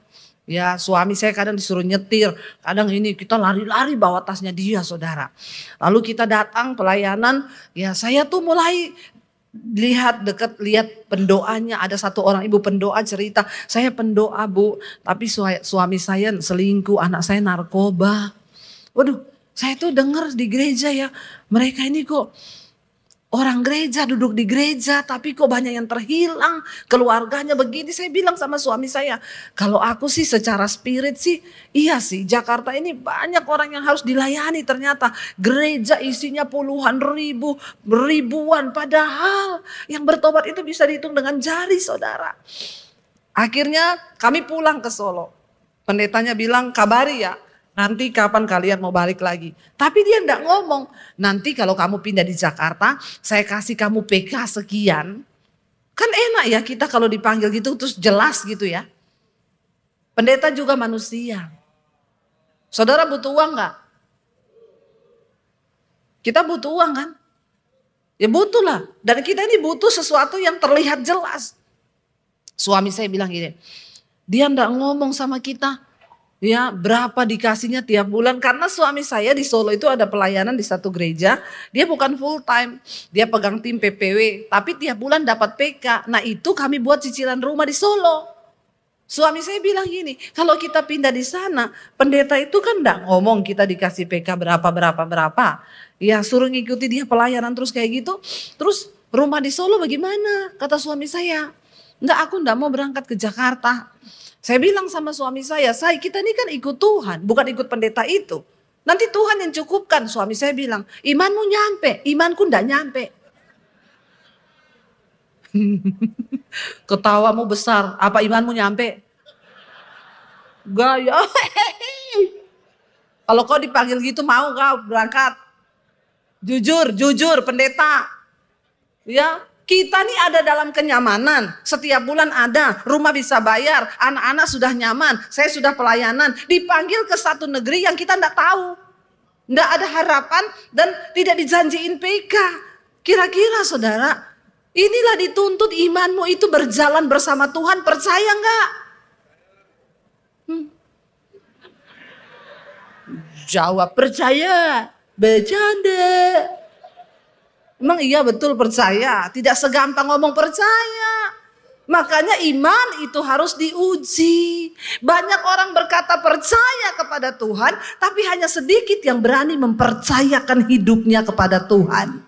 Ya suami saya kadang disuruh nyetir. Kadang ini kita lari-lari bawa tasnya dia saudara. Lalu kita datang pelayanan. Ya saya tuh mulai lihat pendoanya, ada satu orang ibu pendoa cerita, "Saya pendoa Bu, tapi suami saya selingkuh, anak saya narkoba." Waduh, saya tuh dengar di gereja ya, mereka ini kok orang gereja, duduk di gereja, tapi kok banyak yang terhilang, keluarganya begini. Saya bilang sama suami saya, kalau aku sih secara spirit sih, iya sih Jakarta ini banyak orang yang harus dilayani ternyata. Gereja isinya puluhan ribu, ribuan, padahal yang bertobat itu bisa dihitung dengan jari saudara. Akhirnya kami pulang ke Solo. Pendetanya bilang, "Kabari ya, nanti kapan kalian mau balik lagi." Tapi dia enggak ngomong, "Nanti kalau kamu pindah di Jakarta, saya kasih kamu PK sekian." Kan enak ya kita kalau dipanggil gitu terus jelas gitu ya. Pendeta juga manusia. Saudara butuh uang enggak? Kita butuh uang kan? Ya butuh lah. Dan kita ini butuh sesuatu yang terlihat jelas. Suami saya bilang gini, dia enggak ngomong sama kita. Ya berapa dikasihnya tiap bulan, karena suami saya di Solo itu ada pelayanan di satu gereja, dia bukan full time, dia pegang tim PPW, tapi tiap bulan dapat PK. Nah itu kami buat cicilan rumah di Solo. Suami saya bilang gini, kalau kita pindah di sana, pendeta itu kan enggak ngomong kita dikasih PK berapa. Ya suruh ngikuti dia pelayanan terus kayak gitu, terus rumah di Solo bagaimana? Kata suami saya, aku enggak mau berangkat ke Jakarta. Saya bilang sama suami saya, kita ini kan ikut Tuhan, bukan ikut pendeta itu. Nanti Tuhan yang cukupkan. Suami saya bilang, imanmu nyampe, imanku enggak nyampe. Ketawamu besar, apa imanmu nyampe? Gaya. Kalau kau dipanggil gitu mau kau berangkat? Jujur pendeta. Ya, Kita nih ada dalam kenyamanan, setiap bulan ada, rumah bisa bayar, anak-anak sudah nyaman, saya sudah pelayanan, dipanggil ke satu negeri yang kita enggak tahu. Enggak ada harapan dan tidak dijanjiin PK. Kira-kira saudara, inilah dituntut imanmu itu berjalan bersama Tuhan, percaya enggak? Jawab percaya, bercanda. Emang iya betul percaya, tidak segampang ngomong percaya. Makanya iman itu harus diuji. Banyak orang berkata percaya kepada Tuhan, tapi hanya sedikit yang berani mempercayakan hidupnya kepada Tuhan.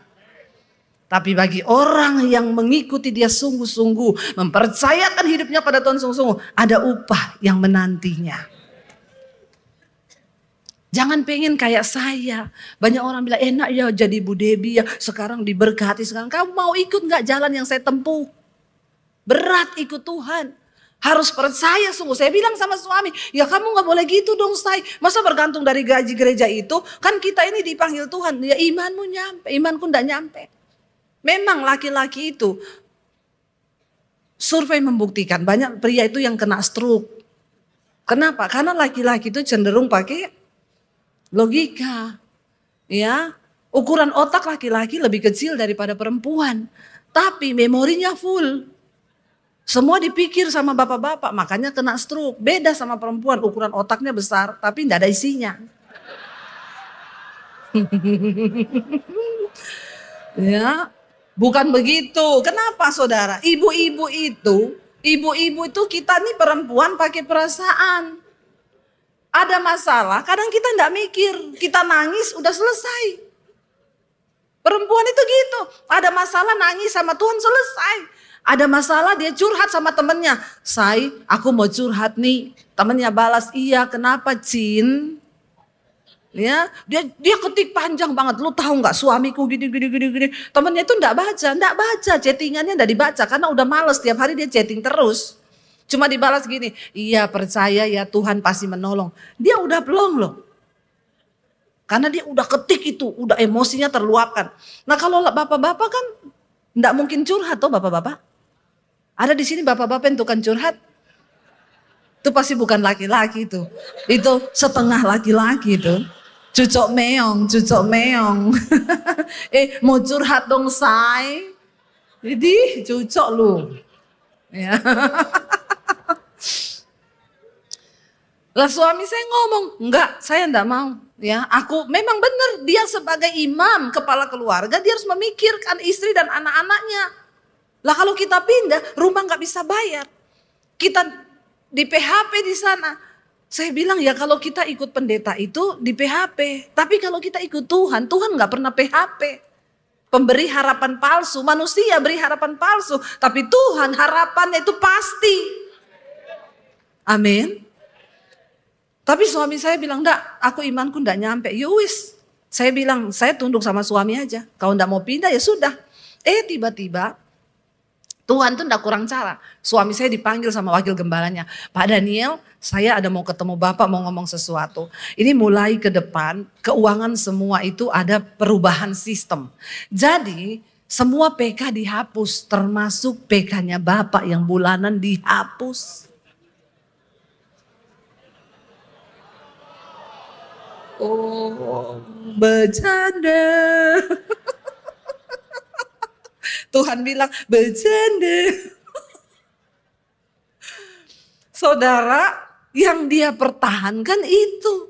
Tapi bagi orang yang mengikuti dia sungguh-sungguh, mempercayakan hidupnya pada Tuhan sungguh-sungguh, ada upah yang menantinya. Jangan pengen kayak saya. Banyak orang bilang enak ya jadi Bu Debbie ya. Sekarang diberkati. Sekarang kamu mau ikut gak jalan yang saya tempuh? Berat ikut Tuhan. Harus percaya sungguh. Saya bilang sama suami. Ya kamu gak boleh gitu dong say. Masa bergantung dari gaji gereja itu. Kan kita ini dipanggil Tuhan. Ya imanmu nyampe. Imanku gak nyampe. Memang laki-laki itu. Survei membuktikan. Banyak pria itu yang kena stroke. Kenapa? Karena laki-laki itu cenderung pakai logika, ya, ukuran otak laki-laki lebih kecil daripada perempuan, tapi memorinya full. Semua dipikir sama bapak-bapak, makanya kena stroke. Beda sama perempuan, ukuran otaknya besar, tapi tidak ada isinya. Ya, bukan begitu. Kenapa saudara? Ibu-ibu itu kita nih perempuan pakai perasaan. Ada masalah, kadang kita enggak mikir, kita nangis udah selesai. Perempuan itu gitu, ada masalah nangis sama Tuhan selesai. Ada masalah dia curhat sama temennya, say aku mau curhat nih. Temennya balas, iya kenapa Cin? Ya, dia ketik panjang banget, lu tahu nggak suamiku gini. Temennya itu enggak baca, chattingannya enggak dibaca karena udah males tiap hari dia chatting terus. Cuma dibalas gini, iya percaya ya Tuhan pasti menolong. Dia udah belum loh. Karena dia udah ketik itu, udah emosinya terluapkan. Nah kalau bapak-bapak kan enggak mungkin curhat toh bapak-bapak. Ada di sini bapak-bapak yang tukang curhat. Itu pasti bukan laki-laki itu. Itu setengah laki-laki itu. Cucok meong. Mau curhat dong say. Jadi cucok lu. Ya. Lah suami saya ngomong, enggak saya enggak mau. Ya, aku memang benar dia sebagai imam kepala keluarga dia harus memikirkan istri dan anak-anaknya. Lah kalau kita pindah rumah enggak bisa bayar. Kita di PHP di sana. Saya bilang ya kalau kita ikut pendeta itu di PHP. Tapi kalau kita ikut Tuhan enggak pernah PHP. Pemberi harapan palsu, manusia beri harapan palsu. Tapi Tuhan harapannya itu pasti. Amin. Tapi suami saya bilang, enggak, aku imanku enggak nyampe. Yowis, saya bilang, saya tunduk sama suami aja. Kalau enggak mau pindah ya sudah. Tiba-tiba Tuhan tuh enggak kurang cara. Suami saya dipanggil sama wakil gembalanya. Pak Daniel, saya ada mau ketemu Bapak mau ngomong sesuatu. Ini mulai ke depan, keuangan semua itu ada perubahan sistem. Jadi semua PK dihapus, termasuk PK-nya Bapak yang bulanan dihapus. Oh, bercanda. Tuhan bilang bercanda. Saudara, yang dia pertahankan itu.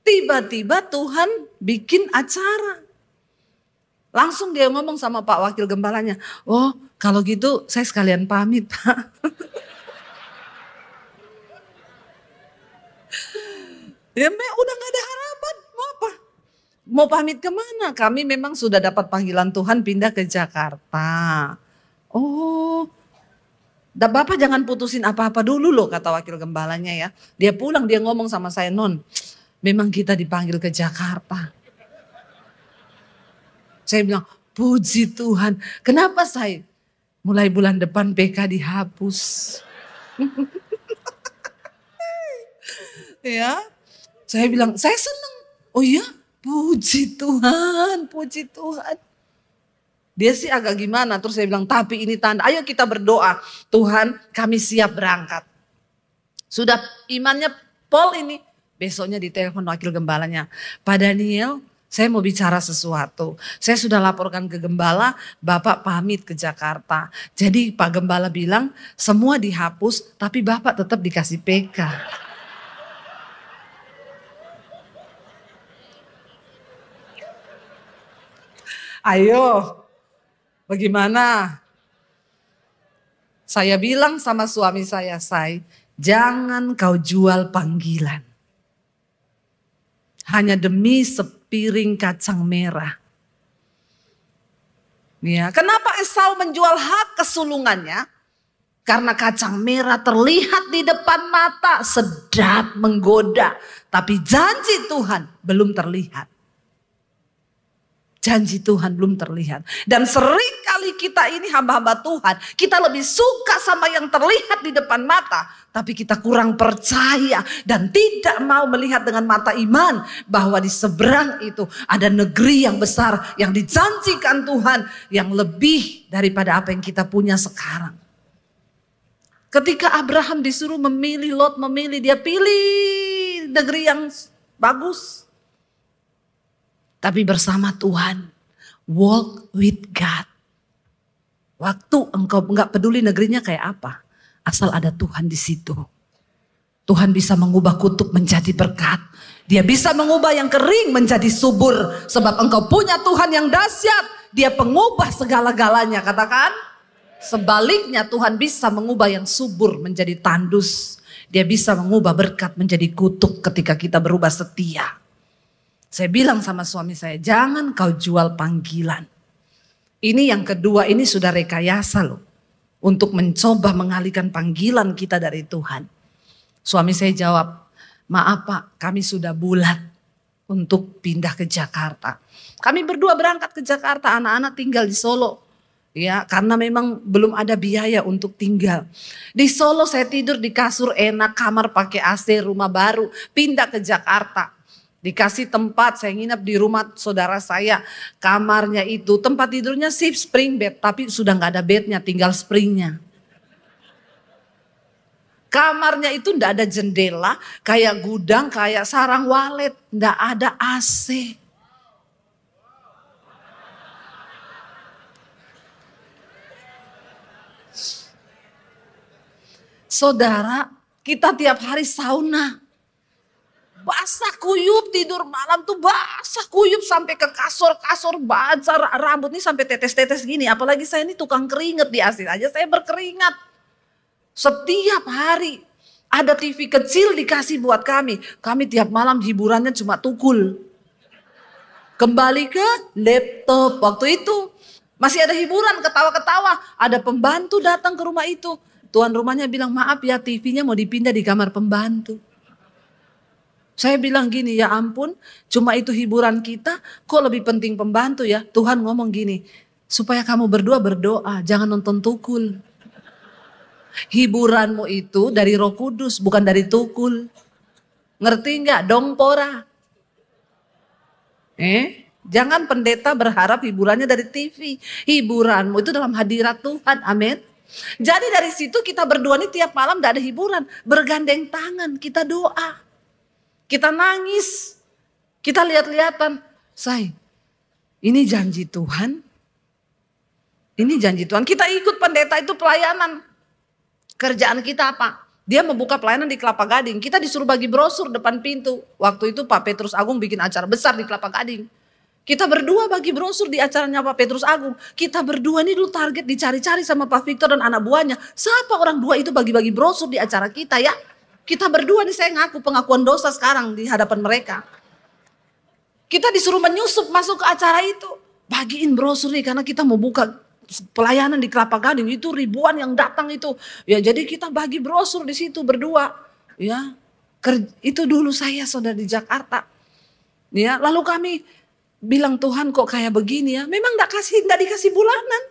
Tiba-tiba Tuhan bikin acara. Langsung dia ngomong sama Pak Wakil Gembalanya. Oh, kalau gitu saya sekalian pamit, Pak. Ya udah gak ada harapan, mau apa? Mau pamit kemana? Kami memang sudah dapat panggilan Tuhan pindah ke Jakarta. Oh, Bapak jangan putusin apa-apa dulu loh kata wakil gembalanya ya. Dia pulang dia ngomong sama saya, Non, memang kita dipanggil ke Jakarta. Saya bilang, puji Tuhan. Kenapa saya? Mulai bulan depan PK dihapus. Ya. Saya bilang, saya senang. Oh iya, puji Tuhan, puji Tuhan. Dia sih agak gimana, terus saya bilang tapi ini tanda, ayo kita berdoa. Tuhan kami siap berangkat. Sudah imannya pol ini. Besoknya ditelepon wakil gembalanya. Pak Daniel, saya mau bicara sesuatu. Saya sudah laporkan ke gembala, Bapak pamit ke Jakarta. Jadi Pak Gembala bilang semua dihapus tapi Bapak tetap dikasih PK. Ayo, bagaimana? Saya bilang sama suami saya, jangan kau jual panggilan. Hanya demi sepiring kacang merah. Ya, kenapa Esau menjual hak kesulungannya? Karena kacang merah terlihat di depan mata, sedap menggoda. Tapi janji Tuhan belum terlihat. Janji Tuhan belum terlihat. Dan sering kali kita ini hamba-hamba Tuhan, kita lebih suka sama yang terlihat di depan mata. Tapi kita kurang percaya dan tidak mau melihat dengan mata iman bahwa di seberang itu ada negeri yang besar yang dijanjikan Tuhan yang lebih daripada apa yang kita punya sekarang. Ketika Abraham disuruh memilih, Lot memilih, dia pilih negeri yang bagus. Tapi bersama Tuhan, walk with God. Waktu engkau enggak peduli negerinya kayak apa, asal ada Tuhan di situ. Tuhan bisa mengubah kutuk menjadi berkat. Dia bisa mengubah yang kering menjadi subur. Sebab engkau punya Tuhan yang dahsyat. Dia pengubah segala-galanya, katakan. Sebaliknya Tuhan bisa mengubah yang subur menjadi tandus. Dia bisa mengubah berkat menjadi kutuk ketika kita berubah setia. Saya bilang sama suami saya, jangan kau jual panggilan. Ini yang kedua, ini sudah rekayasa loh. Untuk mencoba mengalihkan panggilan kita dari Tuhan. Suami saya jawab, maaf Pak, kami sudah bulat untuk pindah ke Jakarta. Kami berdua berangkat ke Jakarta, anak-anak tinggal di Solo. Ya, karena memang belum ada biaya untuk tinggal. Di Solo saya tidur di kasur enak, kamar pakai AC, rumah baru. Pindah ke Jakarta. Dikasih tempat, saya nginap di rumah saudara saya. Kamarnya itu, tempat tidurnya sih spring bed, tapi sudah gak ada bednya, tinggal springnya. Kamarnya itu ndak ada jendela, kayak gudang, kayak sarang walet, ndak ada AC. Saudara, kita tiap hari sauna. Basah kuyup, tidur malam tuh basah kuyup sampai ke kasur baca rambut nih sampai tetes-tetes gini. Apalagi saya ini tukang keringet di asin aja saya berkeringat. Setiap hari ada TV kecil dikasih buat kami. Kami tiap malam hiburannya cuma tukul. Kembali ke laptop. Waktu itu masih ada hiburan, ketawa-ketawa. Ada pembantu datang ke rumah itu. Tuan rumahnya bilang, maaf ya TV-nya mau dipindah di kamar pembantu. Saya bilang gini, ya ampun, cuma itu hiburan kita, kok lebih penting pembantu ya. Tuhan ngomong gini, supaya kamu berdua berdoa, jangan nonton tukul. Hiburanmu itu dari Roh Kudus, bukan dari tukul. Ngerti nggak? Dongpora. Jangan pendeta berharap hiburannya dari TV. Hiburanmu itu dalam hadirat Tuhan, amin. Jadi dari situ kita berdua nih tiap malam gak ada hiburan. Bergandeng tangan, kita doa. Kita nangis, kita lihat-lihatan. Ini janji Tuhan. Ini janji Tuhan. Kita ikut pendeta itu pelayanan. Kerjaan kita apa? Dia membuka pelayanan di Kelapa Gading. Kita disuruh bagi brosur depan pintu. Waktu itu Pak Petrus Agung bikin acara besar di Kelapa Gading. Kita berdua bagi brosur di acaranya Pak Petrus Agung. Kita berdua ini dulu target dicari-cari sama Pak Victor dan anak buahnya. Siapa orang dua itu bagi-bagi brosur di acara kita ya? Kita berdua nih saya ngaku pengakuan dosa sekarang di hadapan mereka. Kita disuruh menyusup masuk ke acara itu. Bagiin brosur nih karena kita mau buka pelayanan di Kelapa Gading. Itu ribuan yang datang itu. Ya jadi kita bagi brosur di situ berdua. Ya, itu dulu saya saudara di Jakarta. Ya, lalu kami bilang Tuhan kok kayak begini ya. Memang gak dikasih bulanan.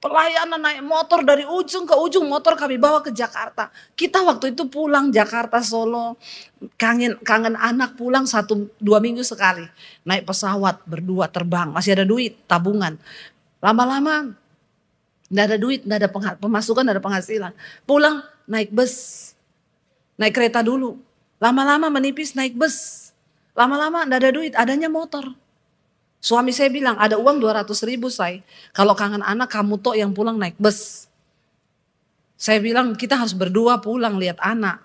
Pelayanan naik motor dari ujung ke ujung, motor kami bawa ke Jakarta. Kita waktu itu pulang Jakarta Solo, kangen anak, pulang 1-2 minggu sekali. Naik pesawat berdua terbang, masih ada duit tabungan. Lama-lama nggak ada duit, nggak ada pemasukan, nggak ada penghasilan. Pulang naik bus, naik kereta dulu. Lama-lama menipis naik bus. Lama-lama nggak ada duit, adanya motor. Suami saya bilang, ada uang 200.000 say. Kalau kangen anak, kamu tok yang pulang naik bus. Saya bilang, kita harus berdua pulang lihat anak.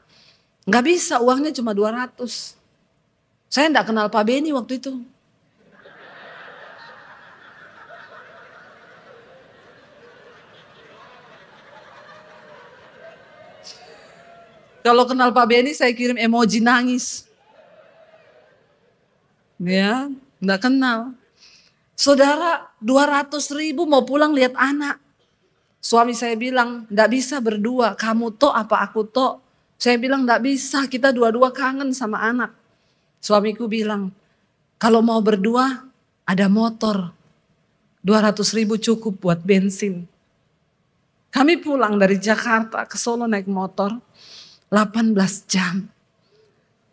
Nggak bisa, uangnya cuma 200. Saya nggak kenal Pak Beni waktu itu. Kalau kenal Pak Beni, saya kirim emoji nangis. Ya, nggak kenal. Saudara, 200.000 mau pulang lihat anak. Suami saya bilang, nggak bisa berdua, kamu tok apa aku tok. Saya bilang nggak bisa, kita dua-dua kangen sama anak. Suamiku bilang, kalau mau berdua ada motor. 200.000 cukup buat bensin. Kami pulang dari Jakarta ke Solo naik motor, 18 jam.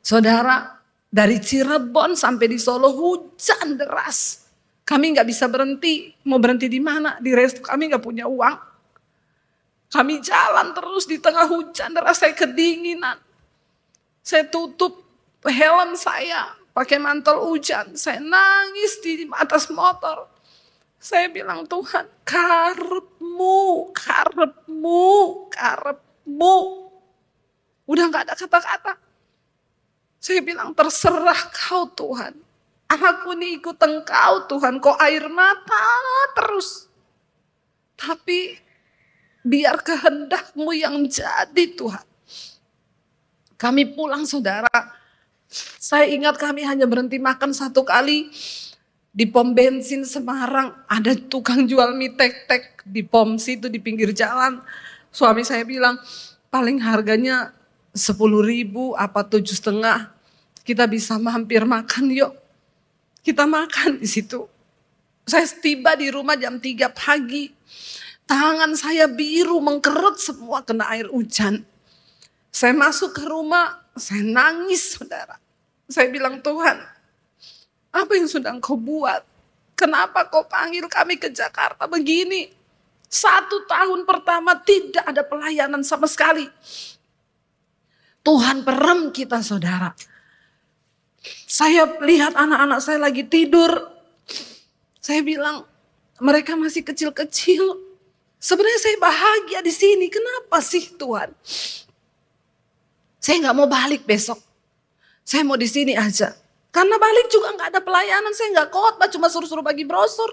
Saudara, dari Cirebon sampai di Solo hujan deras. Kami nggak bisa berhenti, mau berhenti di mana? Di resto, kami nggak punya uang. Kami jalan terus di tengah hujan deras, saya kedinginan. Saya tutup helm saya, pakai mantel hujan. Saya nangis di atas motor. Saya bilang, Tuhan, karepmu, karepmu, karepmu. Udah nggak ada kata-kata. Saya bilang, terserah kau Tuhan. Aku ini ikut engkau Tuhan, kok air mata terus. Tapi biar kehendakmu yang jadi Tuhan. Kami pulang saudara. Saya ingat kami hanya berhenti makan 1 kali. Di pom bensin Semarang ada tukang jual mie tek-tek di pom situ di pinggir jalan. Suami saya bilang paling harganya 10.000 apa 7,5. Kita bisa mampir makan yuk. Kita makan di situ. Saya tiba di rumah jam 3 pagi. Tangan saya biru, mengkerut semua kena air hujan. Saya masuk ke rumah, saya nangis saudara. Saya bilang, Tuhan, apa yang sudah Engkau buat? Kenapa Kau panggil kami ke Jakarta begini? 1 tahun pertama tidak ada pelayanan sama sekali. Tuhan perem kita saudara. Saya lihat anak-anak saya lagi tidur. Saya bilang, mereka masih kecil-kecil. Sebenarnya saya bahagia di sini. Kenapa sih Tuhan? Saya nggak mau balik besok. Saya mau di sini aja. Karena balik juga nggak ada pelayanan. Saya nggak khotbah, cuma suruh-suruh bagi brosur.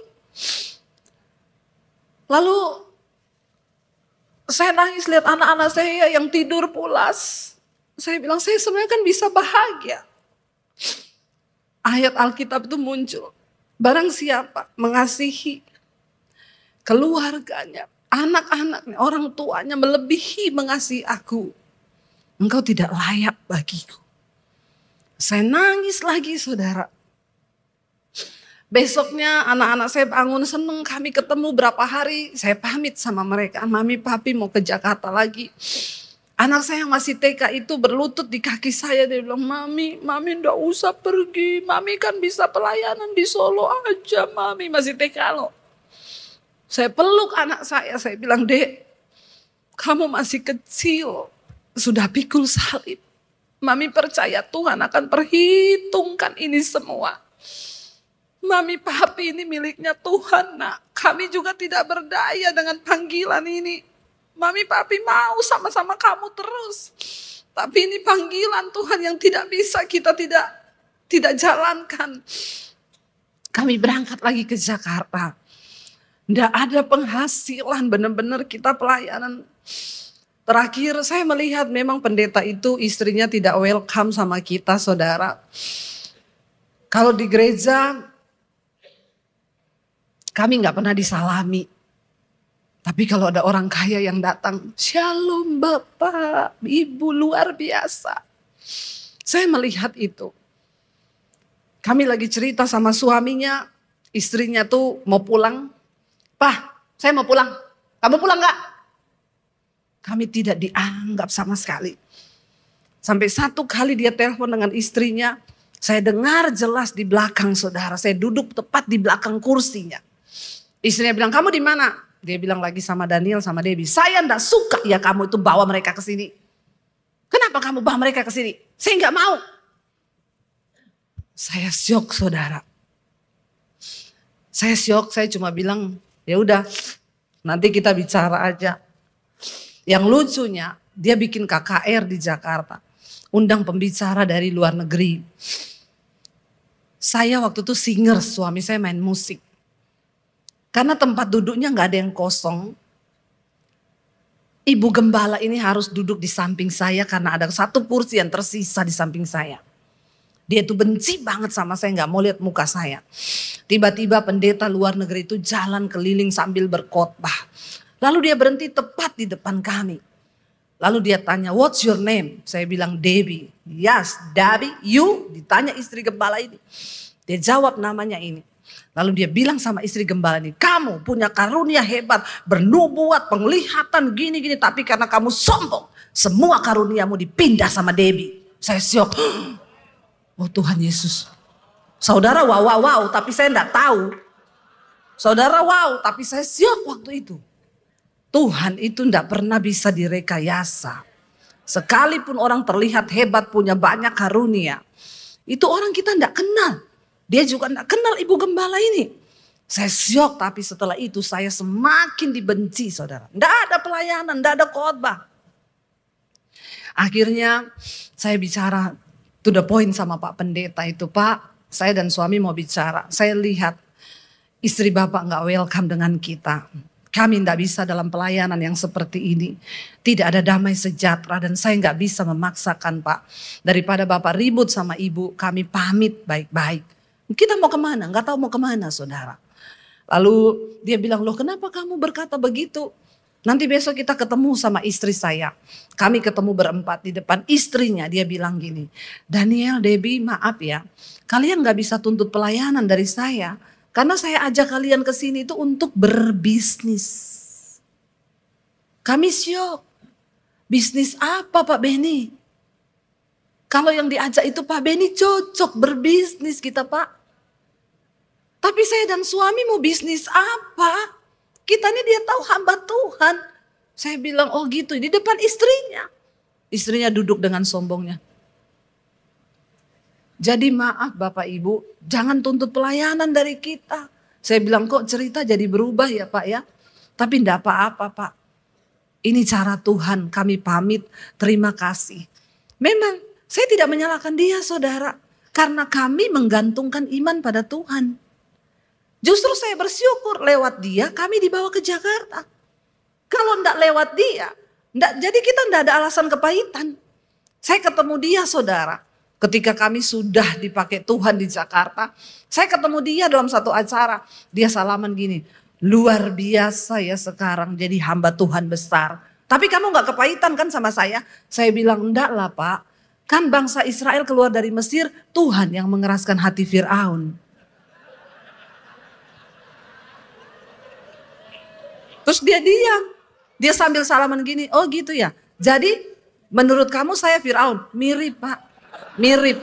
Lalu saya nangis lihat anak-anak saya yang tidur pulas. Saya bilang, saya sebenarnya kan bisa bahagia. Ayat Alkitab itu muncul. Barang siapa mengasihi keluarganya, anak-anaknya, orang tuanya melebihi mengasihi aku, engkau tidak layak bagiku. Saya nangis lagi saudara. Besoknya anak-anak saya bangun seneng, kami ketemu berapa hari, saya pamit sama mereka. Mami papi mau ke Jakarta lagi. Anak saya yang masih TK itu berlutut di kaki saya. Dia bilang, Mami enggak usah pergi. Mami kan bisa pelayanan di Solo aja. Mami masih TK loh. Saya peluk anak saya bilang, Dek, kamu masih kecil. Sudah pikul salib. Mami percaya Tuhan akan perhitungkan ini semua. Mami papi ini miliknya Tuhan nak. Kami juga tidak berdaya dengan panggilan ini. Mami papi mau sama-sama kamu terus. Tapi ini panggilan Tuhan yang tidak bisa kita tidak jalankan. Kami berangkat lagi ke Jakarta. Tidak ada penghasilan, benar-benar kita pelayanan. Terakhir saya melihat memang pendeta itu istrinya tidak welcome sama kita saudara. Kalau di gereja kami nggak pernah disalami. Tapi kalau ada orang kaya yang datang, Shalom Bapak, Ibu luar biasa. Saya melihat itu. Kami lagi cerita sama suaminya, istrinya tuh mau pulang. Pak, saya mau pulang. Kamu pulang nggak? Kami tidak dianggap sama sekali. Sampai satu kali dia telepon dengan istrinya. Saya dengar jelas di belakang saudara. Saya duduk tepat di belakang kursinya. Istrinya bilang, kamu di mana? Dia bilang lagi sama Daniel sama Debbie. Saya enggak suka ya kamu itu bawa mereka ke sini. Kenapa kamu bawa mereka ke sini? Saya enggak mau. Saya syok saudara. Saya syok, saya cuma bilang, ya udah nanti kita bicara aja. Yang lucunya, dia bikin KKR di Jakarta. Undang pembicara dari luar negeri. Saya waktu itu singer, suami saya main musik. Karena tempat duduknya gak ada yang kosong. Ibu gembala ini harus duduk di samping saya karena ada satu kursi yang tersisa di samping saya. Dia tuh benci banget sama saya, gak mau lihat muka saya. Tiba-tiba pendeta luar negeri itu jalan keliling sambil berkhotbah. Lalu dia berhenti tepat di depan kami. Lalu dia tanya, what's your name? Saya bilang Debbie. Yes, Debbie, you? Ditanya istri gembala ini. Dia jawab namanya ini. Lalu dia bilang sama istri gembala ini, kamu punya karunia hebat, bernubuat, penglihatan gini-gini. Tapi karena kamu sombong, semua karuniamu dipindah sama Debbie. Saya syok. Oh Tuhan Yesus. Saudara wow, tapi saya enggak tahu. Saudara wow, tapi saya syok waktu itu. Tuhan itu tidak pernah bisa direkayasa. Sekalipun orang terlihat hebat punya banyak karunia. Itu orang kita tidak kenal. Dia juga tidak kenal ibu gembala ini. Saya syok tapi setelah itu saya semakin dibenci saudara. Tidak ada pelayanan, tidak ada khotbah. Akhirnya saya bicara to the point sama Pak Pendeta itu. Pak, saya dan suami mau bicara. Saya lihat istri Bapak nggak welcome dengan kita. Kami tidak bisa dalam pelayanan yang seperti ini. Tidak ada damai sejahtera dan saya nggak bisa memaksakan Pak. Daripada Bapak ribut sama ibu, kami pamit baik-baik. Kita mau kemana? Nggak tahu mau kemana saudara. Lalu dia bilang, loh kenapa kamu berkata begitu? Nanti besok kita ketemu sama istri saya. Kami ketemu berempat di depan istrinya. Dia bilang gini, Daniel, Debbie maaf ya. Kalian nggak bisa tuntut pelayanan dari saya. Karena saya ajak kalian ke sini itu untuk berbisnis. Kami syok. Bisnis apa Pak Beni? Kalau yang diajak itu Pak Beni cocok berbisnis kita Pak. Tapi saya dan suami mau bisnis apa? Kita ini dia tahu hamba Tuhan. Saya bilang oh gitu di depan istrinya. Istrinya duduk dengan sombongnya. Jadi maaf Bapak Ibu, jangan tuntut pelayanan dari kita. Saya bilang kok cerita jadi berubah ya Pak ya. Tapi enggak apa-apa Pak. Ini cara Tuhan, kami pamit, terima kasih. Memang saya tidak menyalahkan dia saudara. Karena kami menggantungkan iman pada Tuhan. Justru saya bersyukur lewat dia kami dibawa ke Jakarta. Kalau enggak lewat dia, jadi kita enggak ada alasan kepahitan. Saya ketemu dia saudara. Ketika kami sudah dipakai Tuhan di Jakarta, saya ketemu dia dalam satu acara. Dia salaman gini, luar biasa ya sekarang jadi hamba Tuhan besar. Tapi kamu gak kepahitan kan sama saya? Saya bilang enggak lah Pak. Kan bangsa Israel keluar dari Mesir, Tuhan yang mengeraskan hati Fir'aun. Terus dia diam. Dia sambil salaman gini, oh gitu ya. Jadi menurut kamu saya Fir'aun? Mirip Pak. Mirip.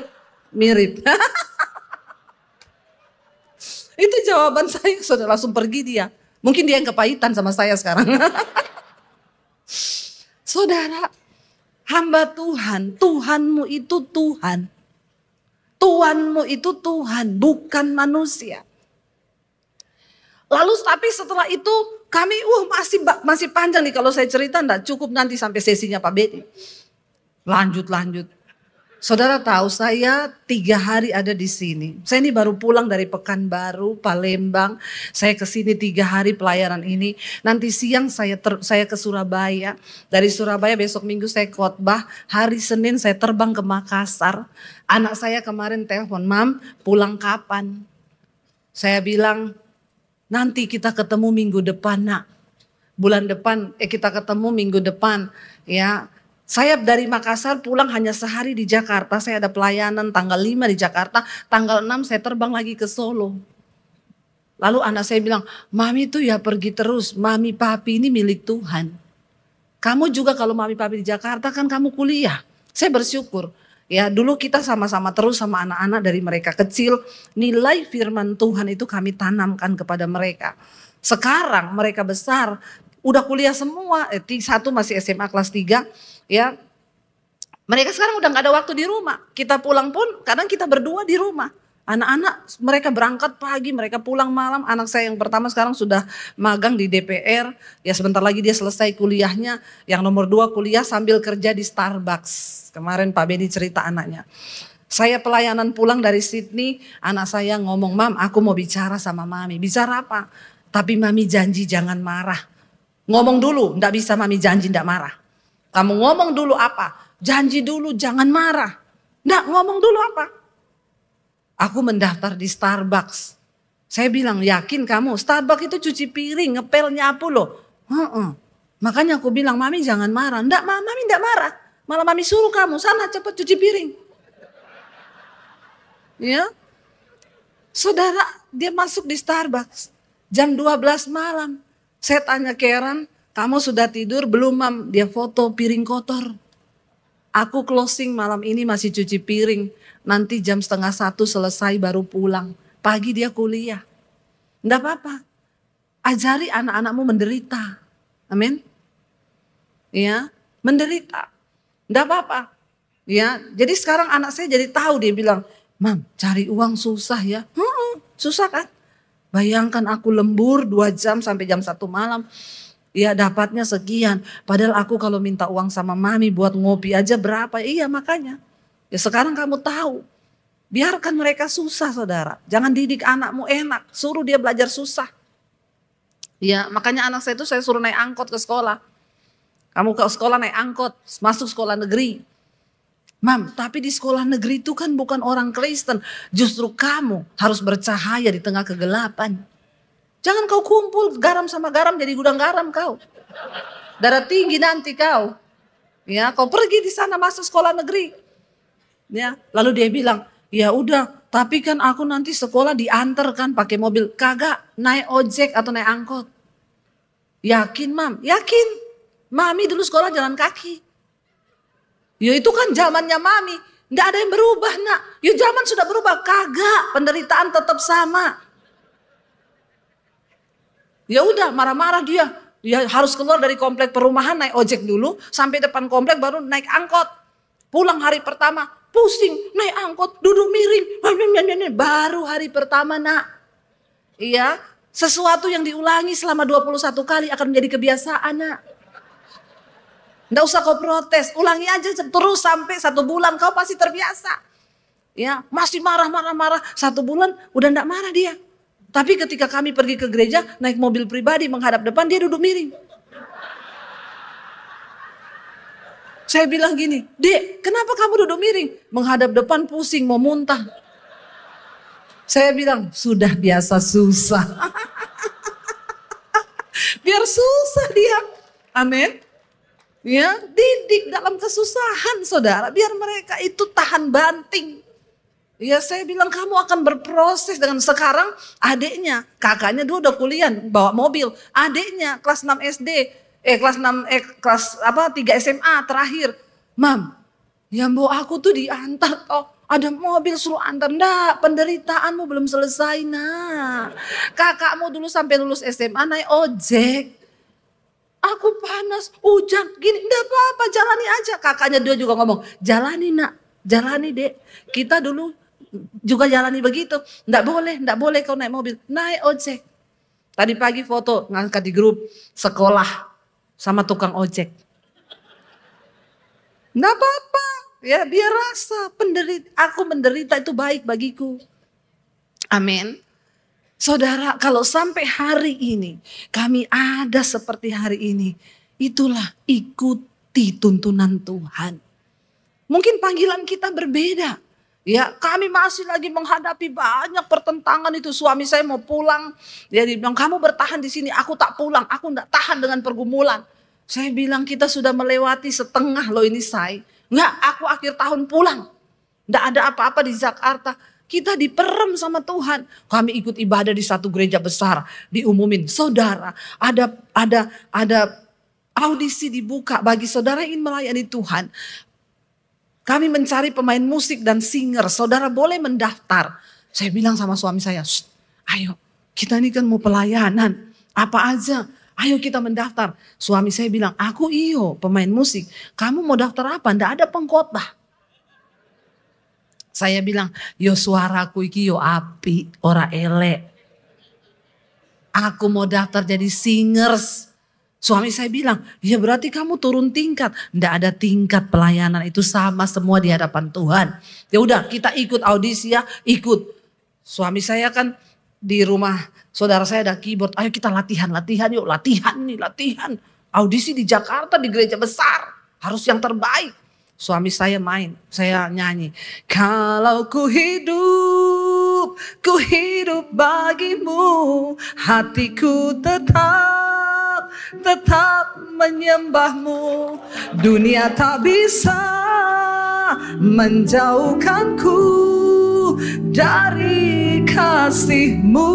Itu jawaban saya, sudah langsung pergi dia. Mungkin dia yang kepahitan sama saya sekarang. Saudara, hamba Tuhan, Tuhanmu itu Tuhan. Tuhanmu itu Tuhan, bukan manusia. Lalu tapi setelah itu kami masih panjang nih kalau saya cerita enggak cukup nanti sampai sesinya Pak Beni. Lanjut. Saudara tahu saya 3 hari ada di sini. Saya ini baru pulang dari Pekanbaru, Palembang. Saya ke sini 3 hari pelayanan ini. Nanti siang saya ke Surabaya. Dari Surabaya besok Minggu saya khotbah. Hari Senin saya terbang ke Makassar. Anak saya kemarin telepon, Mam pulang kapan? Saya bilang nanti kita ketemu minggu depan nak. Bulan depan kita ketemu minggu depan ya. Saya dari Makassar pulang hanya sehari di Jakarta. Saya ada pelayanan tanggal 5 di Jakarta. Tanggal 6 saya terbang lagi ke Solo. Lalu anak saya bilang, mami tuh ya pergi terus, mami papi ini milik Tuhan. Kamu juga kalau mami papi di Jakarta kan kamu kuliah. Saya bersyukur. Ya dulu kita sama-sama terus sama anak-anak dari mereka kecil. Nilai firman Tuhan itu kami tanamkan kepada mereka. Sekarang mereka besar, udah kuliah semua. Satu masih SMA kelas 3. Ya, mereka sekarang udah gak ada waktu di rumah. Kita pulang pun kadang kita berdua di rumah. Anak-anak mereka berangkat pagi, mereka pulang malam. Anak saya yang pertama sekarang sudah magang di DPR. Ya sebentar lagi dia selesai kuliahnya. Yang nomor 2 kuliah sambil kerja di Starbucks. Kemarin Pak Beni cerita anaknya. Saya pelayanan pulang dari Sydney, anak saya ngomong, Mam aku mau bicara sama Mami. Bicara apa? Tapi Mami janji jangan marah. Ngomong dulu, enggak bisa Mami janji enggak marah. Kamu ngomong dulu apa? Janji dulu jangan marah. Enggak, ngomong dulu apa? Aku mendaftar di Starbucks. Saya bilang, yakin kamu? Starbucks itu cuci piring, ngepel, nyapu loh. Makanya aku bilang, Mami jangan marah. Enggak, Mami enggak marah. Malah Mami suruh kamu, sana cepat cuci piring. Ya, saudara, dia masuk di Starbucks. Jam 12 malam. Saya tanya Karen, kamu sudah tidur belum Mam? Dia foto piring kotor. Aku closing malam ini masih cuci piring. Nanti jam 12:30 selesai baru pulang. Pagi dia kuliah. Enggak apa-apa. Ajari anak-anakmu menderita. Amin. Ya, menderita. Enggak apa-apa. Ya, jadi sekarang anak saya jadi tahu, dia bilang, Mam, cari uang susah ya. Susah kan? Bayangkan aku lembur 2 jam sampai jam 1 malam. Ya dapatnya sekian. Padahal aku kalau minta uang sama Mami buat ngopi aja berapa. Iya makanya. Ya sekarang kamu tahu. Biarkan mereka susah saudara. Jangan didik anakmu enak. Suruh dia belajar susah. Ya makanya anak saya itu saya suruh naik angkot ke sekolah. Kamu ke sekolah naik angkot. Masuk sekolah negeri. Mam, tapi di sekolah negeri itu kan bukan orang Kristen. Justru kamu harus bercahaya di tengah kegelapan. Jangan kau kumpul garam sama garam jadi gudang garam kau. Darah tinggi nanti kau. Ya, kau pergi di sana masuk sekolah negeri. Ya, lalu dia bilang, ya udah, tapi kan aku nanti sekolah diantar kan pakai mobil. Kagak, naik ojek atau naik angkot. Yakin, Mam? Yakin. Mami dulu sekolah jalan kaki. Ya itu kan zamannya Mami. Nggak ada yang berubah nak. Ya zaman sudah berubah. Kagak. Penderitaan tetap sama. Ya udah marah-marah dia. Dia harus keluar dari komplek perumahan naik ojek dulu. Sampai depan komplek baru naik angkot. Pulang hari pertama. Pusing. Naik angkot. Duduk miring. Baru hari pertama nak. Iya. Sesuatu yang diulangi selama 21 kali akan menjadi kebiasaan nak. Nggak usah kau protes, ulangi aja terus sampai 1 bulan kau pasti terbiasa. Ya, masih marah, 1 bulan udah nggak marah dia. Tapi ketika kami pergi ke gereja naik mobil pribadi menghadap depan dia duduk miring. Saya bilang gini, Dek, kenapa kamu duduk miring? Menghadap depan pusing mau muntah. Saya bilang, sudah biasa susah. Biar susah dia. Amin. Ya, didik dalam kesusahan saudara, biar mereka itu tahan banting. Ya saya bilang kamu akan berproses dengan sekarang adiknya, kakaknya dia udah kuliah bawa mobil, adiknya kelas 6 SD, kelas 3 SMA terakhir. Mam, ya mbok aku tuh diantar toh, ada mobil suruh antar. Nggak, penderitaanmu belum selesai nak. Kakakmu dulu sampai lulus SMA naik ojek. Aku panas, hujan, gini, enggak apa-apa, jalani aja. Kakaknya dia juga ngomong, jalani nak, jalani dek. Kita dulu juga jalani begitu. Enggak boleh kau naik mobil, naik ojek. Tadi pagi foto ngangkat di grup sekolah sama tukang ojek. Enggak apa-apa, ya biar rasa aku menderita itu baik bagiku. Amin. Saudara, kalau sampai hari ini kami ada seperti hari ini, itulah ikuti tuntunan Tuhan. Mungkin panggilan kita berbeda. Ya, kami masih lagi menghadapi banyak pertentangan itu. Suami saya mau pulang, dia bilang kamu bertahan di sini, aku tak pulang, aku enggak tahan dengan pergumulan. Saya bilang kita sudah melewati setengah loh ini saya. Enggak, aku akhir tahun pulang. Enggak ada apa-apa di Jakarta. Kita diperem sama Tuhan. Kami ikut ibadah di satu gereja besar, diumumin, saudara, ada audisi dibuka bagi saudara yang ingin melayani Tuhan. Kami mencari pemain musik dan singer, saudara boleh mendaftar. Saya bilang sama suami saya, ayo kita ini kan mau pelayanan, apa aja, ayo kita mendaftar. Suami saya bilang, aku pemain musik, kamu mau daftar apa? Nggak ada pengkhotbah. Saya bilang, suaraku iki api, ora elek. Aku mau daftar jadi singers. Suami saya bilang, ya berarti kamu turun tingkat. Nggak ada tingkat pelayanan, itu sama semua di hadapan Tuhan. Ya udah kita ikut audisi ya, ikut. Suami saya kan di rumah saudara saya ada keyboard, ayo kita latihan yuk, latihan. Audisi di Jakarta di gereja besar, harus yang terbaik. Suami saya main, saya nyanyi. Kalau ku hidup bagimu, hatiku tetap menyembahmu. Dunia tak bisa menjauhkanku dari kasihmu.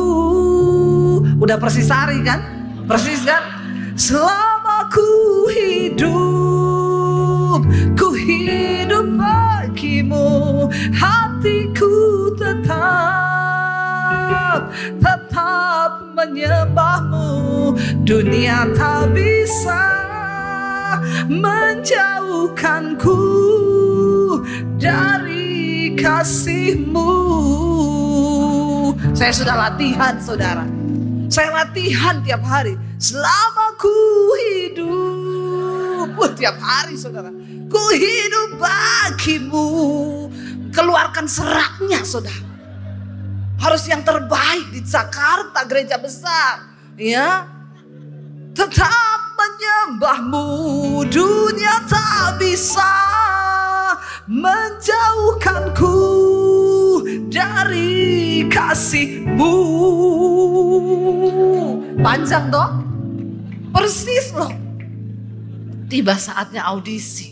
Udah persis hari kan? Persis kan? Selama ku hidup bagimu, hatiku tetap menyembahmu. Dunia tak bisa menjauhkanku dari kasihmu. Saya sudah latihan saudara. Saya latihan tiap hari. Selama ku hidup. Tiap hari saudara. Ku hidup bagimu. Keluarkan seraknya saudara. Harus yang terbaik di Jakarta, gereja besar. Ya. Tetap menyembahmu. Dunia tak bisa menjauhkanku dari kasihmu. Panjang toh? Persis loh. Tiba saatnya audisi.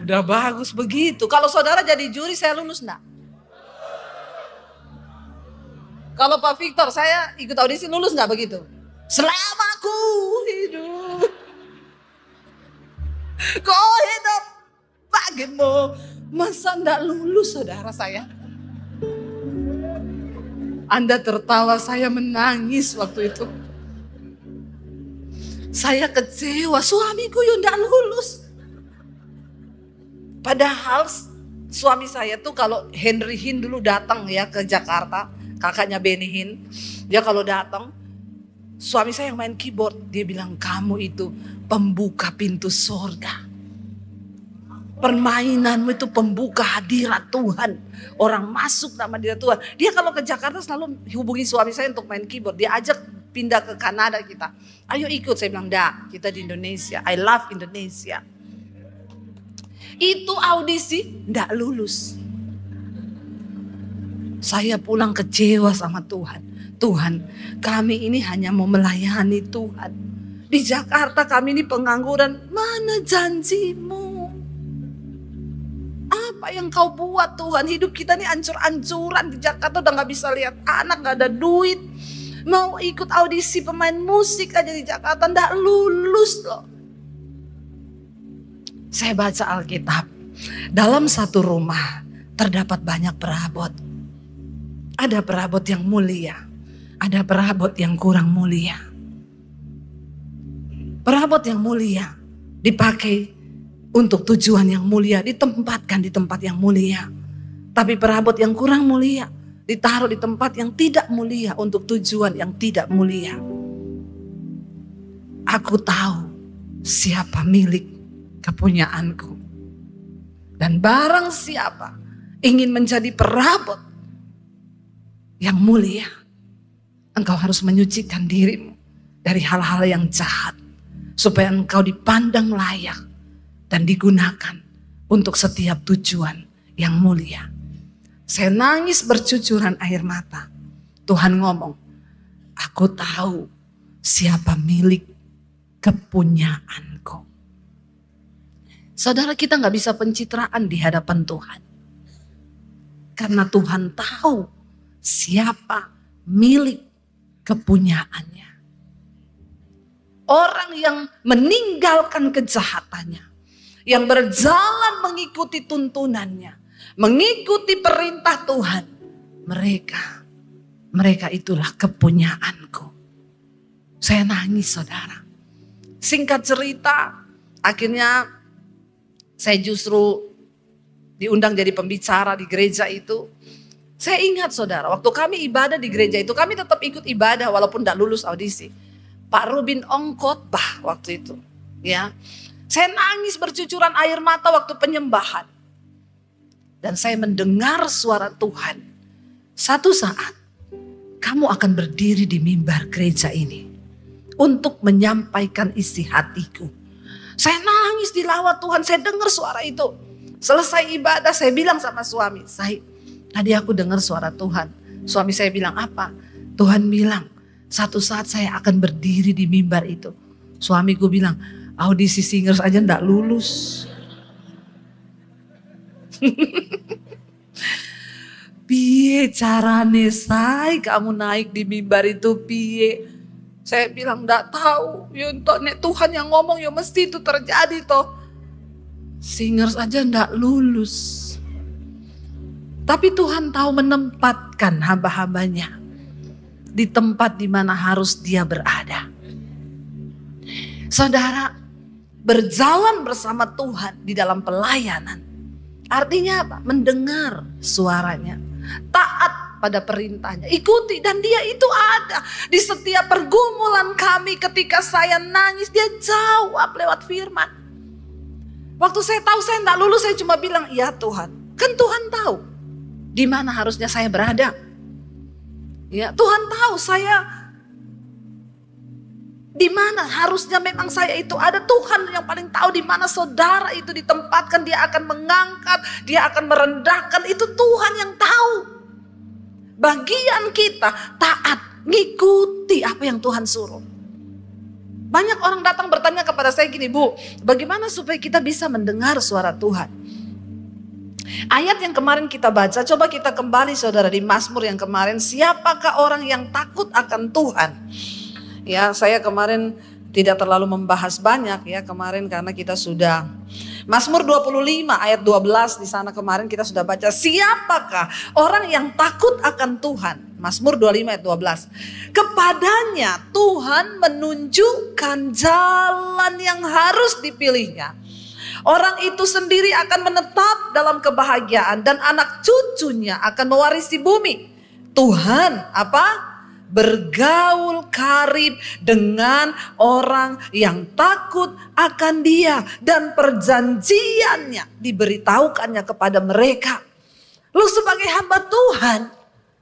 Udah bagus begitu. Kalau saudara jadi juri, saya lulus enggak? Kalau Pak Victor, saya ikut audisi, lulus enggak begitu? Selama ku hidup, kau hidup bagimu. Masa enggak lulus saudara saya? Anda tertawa, saya menangis waktu itu. Saya kecewa, suamiku yang enggak lulus. Padahal suami saya tuh kalau Henry Hin dulu datang ya ke Jakarta, kakaknya Benny Hin, dia kalau datang, suami saya yang main keyboard, dia bilang kamu itu pembuka pintu surga. Permainanmu itu pembuka hadirat Tuhan. Orang masuk nama hadirat Tuhan. Dia kalau ke Jakarta selalu hubungi suami saya untuk main keyboard. Dia ajak pindah ke Kanada kita. Ayo ikut, saya bilang dah, kita di Indonesia. I love Indonesia. Itu audisi, nggak lulus. Saya pulang kecewa sama Tuhan. Tuhan, kami ini hanya mau melayani Tuhan. Di Jakarta kami ini pengangguran. Mana janjimu? Apa yang kau buat Tuhan? Hidup kita ini ancur-ancuran. Di Jakarta udah gak bisa lihat anak, gak ada duit. Mau ikut audisi pemain musik aja di Jakarta, nggak lulus loh. Saya baca Alkitab. Dalam satu rumah terdapat banyak perabot. Ada perabot yang mulia. Ada perabot yang kurang mulia. Perabot yang mulia dipakai untuk tujuan yang mulia. Ditempatkan di tempat yang mulia. Tapi perabot yang kurang mulia ditaruh di tempat yang tidak mulia untuk tujuan yang tidak mulia. Aku tahu siapa milik kepunyaanku. Dan barang siapa ingin menjadi perabot yang mulia, engkau harus menyucikan dirimu dari hal-hal yang jahat, supaya engkau dipandang layak dan digunakan untuk setiap tujuan yang mulia. Saya nangis bercucuran air mata. Tuhan ngomong, aku tahu siapa milik kepunyaanku. Saudara, kita gak bisa pencitraan di hadapan Tuhan. Karena Tuhan tahu siapa milik kepunyaannya. Orang yang meninggalkan kejahatannya, yang berjalan mengikuti tuntunannya, mengikuti perintah Tuhan, mereka itulah kepunyaanku. Saya nangis, saudara. Singkat cerita, akhirnya saya justru diundang jadi pembicara di gereja itu. Saya ingat, saudara, waktu kami ibadah di gereja itu, kami tetap ikut ibadah walaupun tidak lulus audisi. Pak Rubin Ong khotbah waktu itu, ya. Saya nangis bercucuran air mata waktu penyembahan. Dan saya mendengar suara Tuhan. Satu saat kamu akan berdiri di mimbar gereja ini untuk menyampaikan isi hatiku. Saya nangis di lawat Tuhan, saya dengar suara itu. Selesai ibadah saya bilang sama suami, tadi aku dengar suara Tuhan. Suami saya bilang apa? Tuhan bilang, satu saat saya akan berdiri di mimbar itu. Suamiku bilang, audisi singers aja ndak lulus. Piye carane kamu naik di mimbar itu piye? Saya bilang ndak tahu. Ya untuk nek Tuhan yang ngomong ya mesti itu terjadi toh. Singers aja ndak lulus. Tapi Tuhan tahu menempatkan hamba-hambanya di tempat di mana harus dia berada. Saudara, berjalan bersama Tuhan di dalam pelayanan. Artinya apa? Mendengar suaranya. Taat pada perintahnya. Ikuti, dan dia itu ada. Di setiap pergumulan kami ketika saya nangis, dia jawab lewat firman. Waktu saya tahu saya tidak lulus, saya cuma bilang, iya Tuhan. Kan Tuhan tahu di mana harusnya saya berada. Ya, Tuhan tahu saya di mana harusnya memang saya itu ada. Tuhan yang paling tahu di mana saudara itu ditempatkan. Dia akan mengangkat, dia akan merendahkan. Itu Tuhan yang tahu. Bagian kita taat, ngikuti apa yang Tuhan suruh. Banyak orang datang bertanya kepada saya gini, Bu, bagaimana supaya kita bisa mendengar suara Tuhan? Ayat yang kemarin kita baca, coba kita kembali saudara di Mazmur yang kemarin. Siapakah orang yang takut akan Tuhan? Ya, saya kemarin tidak terlalu membahas banyak ya kemarin karena kita sudah Mazmur 25 ayat 12 di sana kemarin kita sudah baca. Siapakah orang yang takut akan Tuhan? Mazmur 25 ayat 12. Kepadanya Tuhan menunjukkan jalan yang harus dipilihnya. Orang itu sendiri akan menetap dalam kebahagiaan dan anak cucunya akan mewarisi bumi. Tuhan apa? Bergaul karib dengan orang yang takut akan Dia dan perjanjiannya diberitahukannya kepada mereka. Lalu sebagai hamba Tuhan,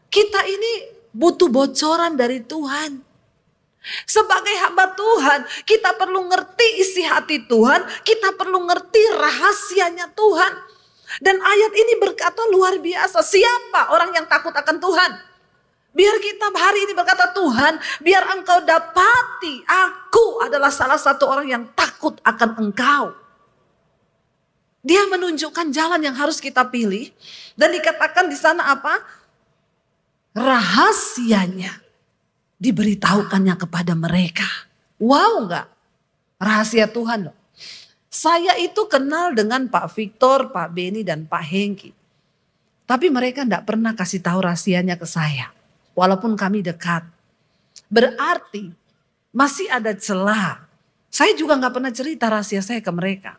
kita ini butuh bocoran dari Tuhan. Sebagai hamba Tuhan, kita perlu ngerti isi hati Tuhan, kita perlu ngerti rahasianya Tuhan. Dan ayat ini berkata luar biasa, siapa orang yang takut akan Tuhan? Biar kita hari ini berkata, Tuhan, biar Engkau dapati aku adalah salah satu orang yang takut akan Engkau. Dia menunjukkan jalan yang harus kita pilih. Dan dikatakan di sana apa? Rahasianya diberitahukannya kepada mereka. Wow enggak? Rahasia Tuhan loh. Saya itu kenal dengan Pak Victor, Pak Beni dan Pak Hengki. Tapi mereka enggak pernah kasih tahu rahasianya ke saya. Walaupun kami dekat. Berarti masih ada celah. Saya juga enggak pernah cerita rahasia saya ke mereka.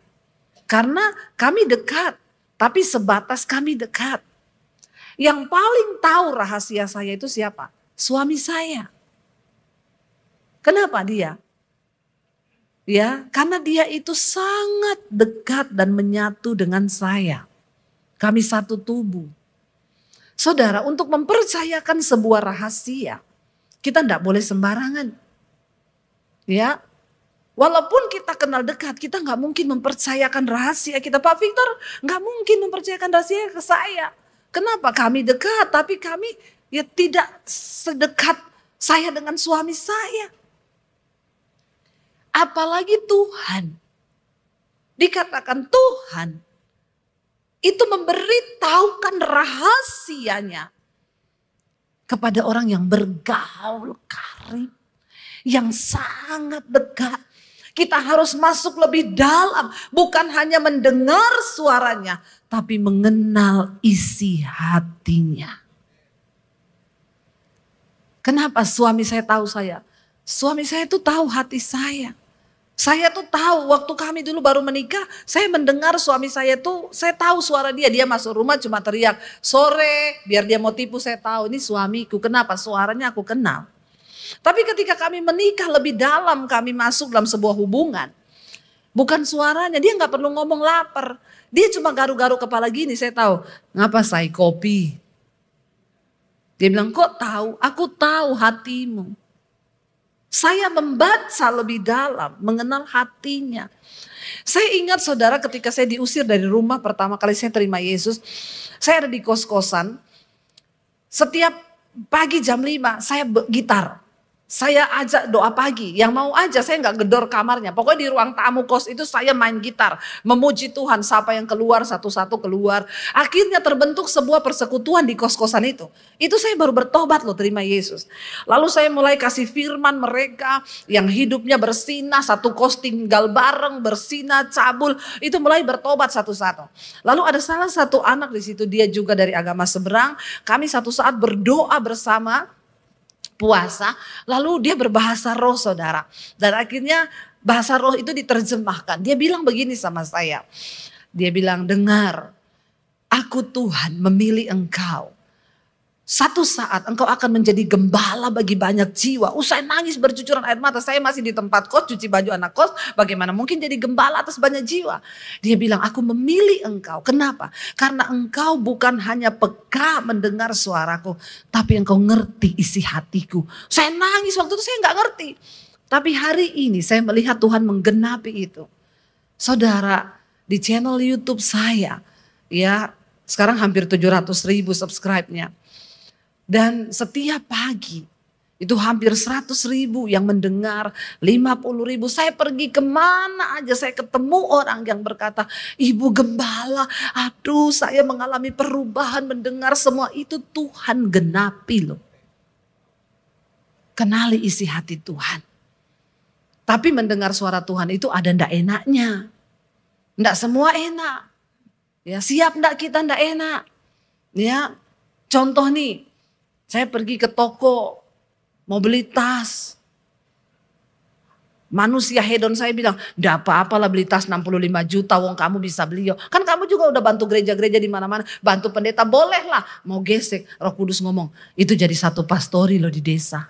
Karena kami dekat. Tapi sebatas kami dekat. Yang paling tahu rahasia saya itu siapa? Suami saya. Kenapa dia? Ya, karena dia itu sangat dekat dan menyatu dengan saya. Kami satu tubuh. Saudara, untuk mempercayakan sebuah rahasia, kita tidak boleh sembarangan. Ya, walaupun kita kenal dekat, kita nggak mungkin mempercayakan rahasia kita. Pak Victor nggak mungkin mempercayakan rahasia ke saya. Kenapa? Kami dekat, tapi kami ya tidak sedekat saya dengan suami saya. Apalagi Tuhan. Dikatakan Tuhan itu memberitahukan rahasianya kepada orang yang bergaul karib, yang sangat dekat. Kita harus masuk lebih dalam, bukan hanya mendengar suaranya, tapi mengenal isi hatinya. Kenapa suami saya tahu saya? Suami saya itu tahu hati saya. Saya tuh tahu waktu kami dulu baru menikah, saya mendengar suami saya tuh, saya tahu suara dia. Dia masuk rumah cuma teriak, sore, biar dia mau tipu saya tahu ini suamiku. Kenapa? Suaranya aku kenal. Tapi ketika kami menikah lebih dalam, kami masuk dalam sebuah hubungan. Bukan suaranya, dia gak perlu ngomong lapar. Dia cuma garu-garu kepala gini, saya tahu. Ngapa saya kopi? Dia bilang, kok tahu? Aku tahu hatimu. Saya membaca lebih dalam, mengenal hatinya. Saya ingat saudara ketika saya diusir dari rumah pertama kali saya terima Yesus. Saya ada di kos-kosan. Setiap pagi jam 5 saya gitar. Saya ajak doa pagi, yang mau aja, saya nggak gedor kamarnya. Pokoknya di ruang tamu kos itu saya main gitar, memuji Tuhan. Siapa yang keluar satu-satu keluar. Akhirnya terbentuk sebuah persekutuan di kos-kosan itu. Itu saya baru bertobat loh terima Yesus. Lalu saya mulai kasih firman mereka yang hidupnya bersinah, satu kos tinggal bareng, bersinah, cabul. Itu mulai bertobat satu-satu. Lalu ada salah satu anak di situ, dia juga dari agama seberang. Kami satu saat berdoa bersama, puasa, lalu dia berbahasa roh saudara. Dan akhirnya bahasa roh itu diterjemahkan. Dia bilang begini sama saya. Dia bilang, dengar, aku Tuhan memilih engkau. Satu saat engkau akan menjadi gembala bagi banyak jiwa. Usai nangis bercucuran air mata. Saya masih di tempat kos, cuci baju anak kos. Bagaimana mungkin jadi gembala atas banyak jiwa. Dia bilang, aku memilih engkau. Kenapa? Karena engkau bukan hanya peka mendengar suaraku. Tapi engkau ngerti isi hatiku. Saya nangis waktu itu saya gak ngerti. Tapi hari ini saya melihat Tuhan menggenapi itu. Saudara, di channel YouTube saya. Ya, sekarang hampir 700.000 subscribe-nya. Dan setiap pagi itu hampir 100.000 yang mendengar, 50.000. Saya pergi kemana aja saya ketemu orang yang berkata, Ibu Gembala, aduh saya mengalami perubahan mendengar semua itu. Tuhan genapi loh. Kenali isi hati Tuhan. Tapi mendengar suara Tuhan itu ada ndak enaknya. Ndak semua enak. Ya siap ndak kita ndak enak. Ya contoh nih. Saya pergi ke toko, mau beli tas. Manusia hedon saya bilang, enggak apa-apalah beli tas 65 juta, wong kamu bisa beli. Kan kamu juga udah bantu gereja-gereja di mana-mana, bantu pendeta, bolehlah. Mau gesek, Roh Kudus ngomong, itu jadi satu pastori loh di desa.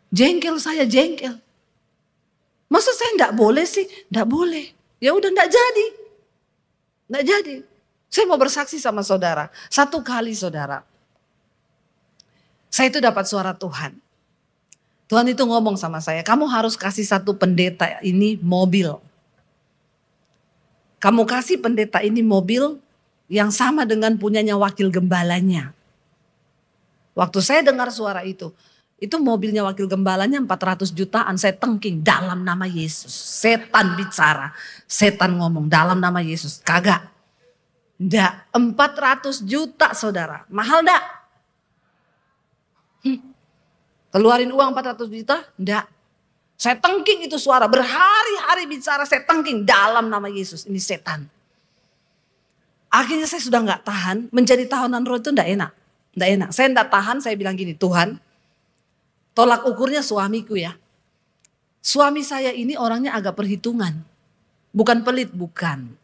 Jengkel saya, jengkel. Masa saya enggak boleh sih? Enggak boleh. Ya udah enggak jadi. Enggak jadi. Saya mau bersaksi sama saudara. Satu kali saudara. Saya itu dapat suara Tuhan. Tuhan itu ngomong sama saya, kamu harus kasih satu pendeta ini mobil. Kamu kasih pendeta ini mobil yang sama dengan punyanya wakil gembalanya. Waktu saya dengar suara itu mobilnya wakil gembalanya 400 jutaan. Saya tengking dalam nama Yesus. Setan bicara, setan ngomong dalam nama Yesus. Kagak. Ndak, 400 juta saudara, mahal ndak? Keluarin uang 400 juta? Enggak. Saya tengking itu suara. Berhari-hari bicara saya tengking dalam nama Yesus. Ini setan. Akhirnya saya sudah gak tahan. Menjadi tahanan roh itu enggak enak. Enggak enak. Saya enggak tahan. Saya bilang gini. Tuhan. Tolak ukurnya suamiku ya. Suami saya ini orangnya agak perhitungan. Bukan pelit. Bukan.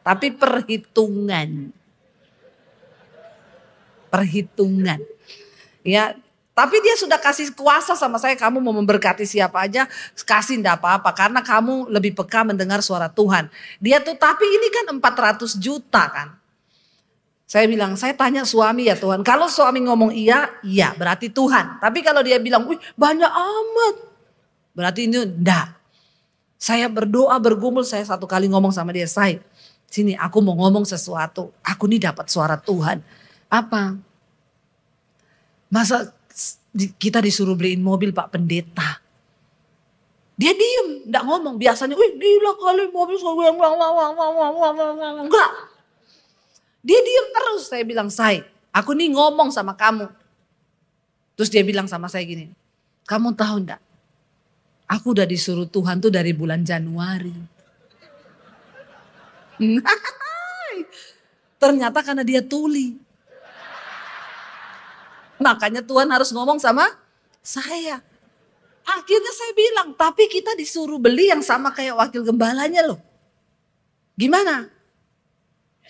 Tapi perhitungan. Perhitungan. Ya, tapi dia sudah kasih kuasa sama saya, kamu mau memberkati siapa aja, kasih enggak apa-apa karena kamu lebih peka mendengar suara Tuhan. Dia tuh tapi ini kan 400 juta kan. Saya bilang, saya tanya suami ya Tuhan, kalau suami ngomong iya, iya berarti Tuhan. Tapi kalau dia bilang, wih banyak amat, berarti ini enggak. Saya berdoa bergumul, saya satu kali ngomong sama dia, say, sini aku mau ngomong sesuatu, aku nih dapat suara Tuhan. Apa? Masa kita disuruh beliin mobil Pak Pendeta? Dia diem, enggak ngomong. Biasanya, wih gila kali mobil enggak. Dia diem terus. Saya bilang, Say, aku nih ngomong sama kamu. Terus dia bilang sama saya gini, kamu tahu enggak? Aku udah disuruh Tuhan tuh dari bulan Januari. Ternyata karena dia tuli. Makanya Tuhan harus ngomong sama saya. Akhirnya saya bilang, tapi kita disuruh beli yang sama kayak wakil gembalanya loh. Gimana?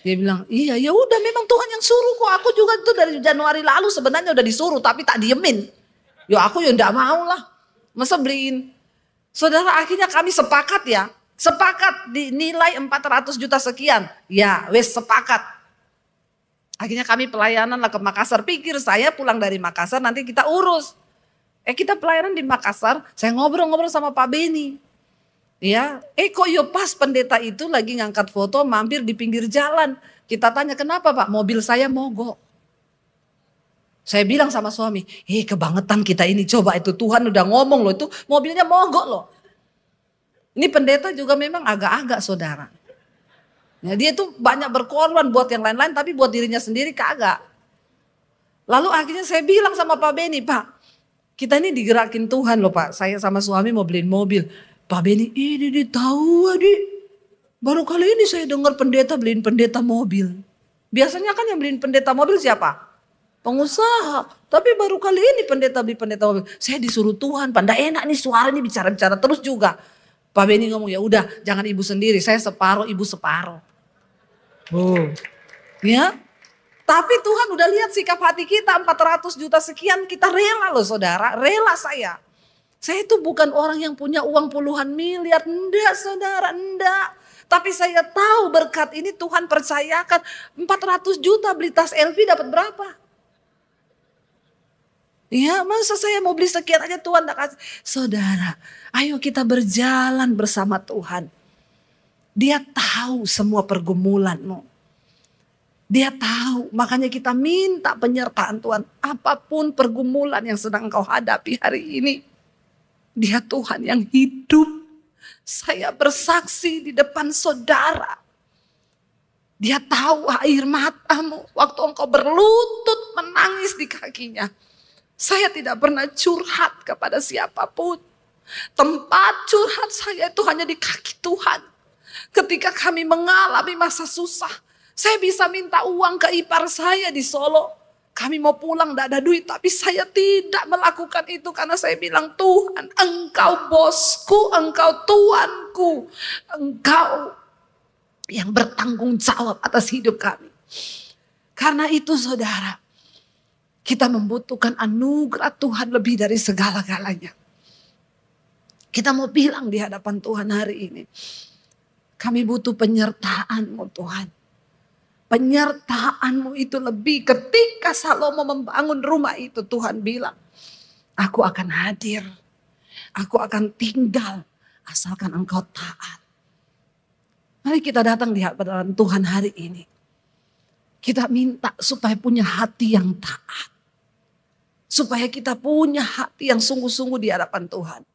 Dia bilang, iya ya udah memang Tuhan yang suruh kok. Aku juga tuh dari Januari lalu sebenarnya udah disuruh tapi tak diemin. Ya aku ya enggak mau lah. Masa beliin. Saudara, akhirnya kami sepakat ya. Sepakat dinilai 400 juta sekian. Ya wes sepakat. Akhirnya kami pelayanan lah ke Makassar. Pikir saya pulang dari Makassar nanti kita urus. Kita pelayanan di Makassar. Saya ngobrol-ngobrol sama Pak Beni. Ya, kok yo pas pendeta itu lagi ngangkat foto mampir di pinggir jalan. Kita tanya kenapa Pak? Mobil saya mogok. Saya bilang sama suami, kebangetan kita ini, coba itu Tuhan udah ngomong loh, itu mobilnya mogok loh. Ini pendeta juga memang agak-agak saudara. Ya, dia tuh banyak berkorban buat yang lain-lain tapi buat dirinya sendiri kagak. Lalu akhirnya saya bilang sama Pak Beni, Pak kita ini digerakin Tuhan loh Pak. Saya sama suami mau beliin mobil. Pak Beni, ini tahu adik. Baru kali ini saya dengar pendeta beliin pendeta mobil. Biasanya kan yang beliin pendeta mobil siapa? Pengusaha. Tapi baru kali ini pendeta beli pendeta mobil. Saya disuruh Tuhan, Pak. Nggak enak nih suara ini bicara-bicara terus juga. Pak Beni ngomong, ya udah jangan ibu sendiri. Saya separuh, ibu separuh. Ya. Tapi Tuhan udah lihat sikap hati kita 400 juta sekian. Kita rela loh saudara. Rela saya. Saya itu bukan orang yang punya uang puluhan miliar. Enggak saudara, enggak. Tapi saya tahu berkat ini Tuhan percayakan 400 juta beli tas LV dapat berapa? Ya masa saya mau beli sekian aja Tuhan tak kasih. Saudara, ayo kita berjalan bersama Tuhan. Dia tahu semua pergumulanmu. Dia tahu, makanya kita minta penyertaan Tuhan. Apapun pergumulan yang sedang kau hadapi hari ini. Dia Tuhan yang hidup. Saya bersaksi di depan saudara. Dia tahu air matamu waktu engkau berlutut menangis di kakinya. Saya tidak pernah curhat kepada siapapun. Tempat curhat saya itu hanya di kaki Tuhan. Ketika kami mengalami masa susah, saya bisa minta uang ke ipar saya di Solo. Kami mau pulang, tidak ada duit. Tapi saya tidak melakukan itu karena saya bilang, Tuhan, Engkau bosku, Engkau Tuanku. Engkau yang bertanggung jawab atas hidup kami. Karena itu saudara, kita membutuhkan anugerah Tuhan lebih dari segala-galanya. Kita mau bilang di hadapan Tuhan hari ini, kami butuh penyertaan-Mu Tuhan. Penyertaan-Mu itu lebih. Ketika Salomo membangun rumah itu, Tuhan bilang, aku akan hadir. Aku akan tinggal asalkan Engkau taat. Mari kita datang di hadapan Tuhan hari ini. Kita minta supaya punya hati yang taat. Supaya kita punya hati yang sungguh-sungguh di hadapan Tuhan.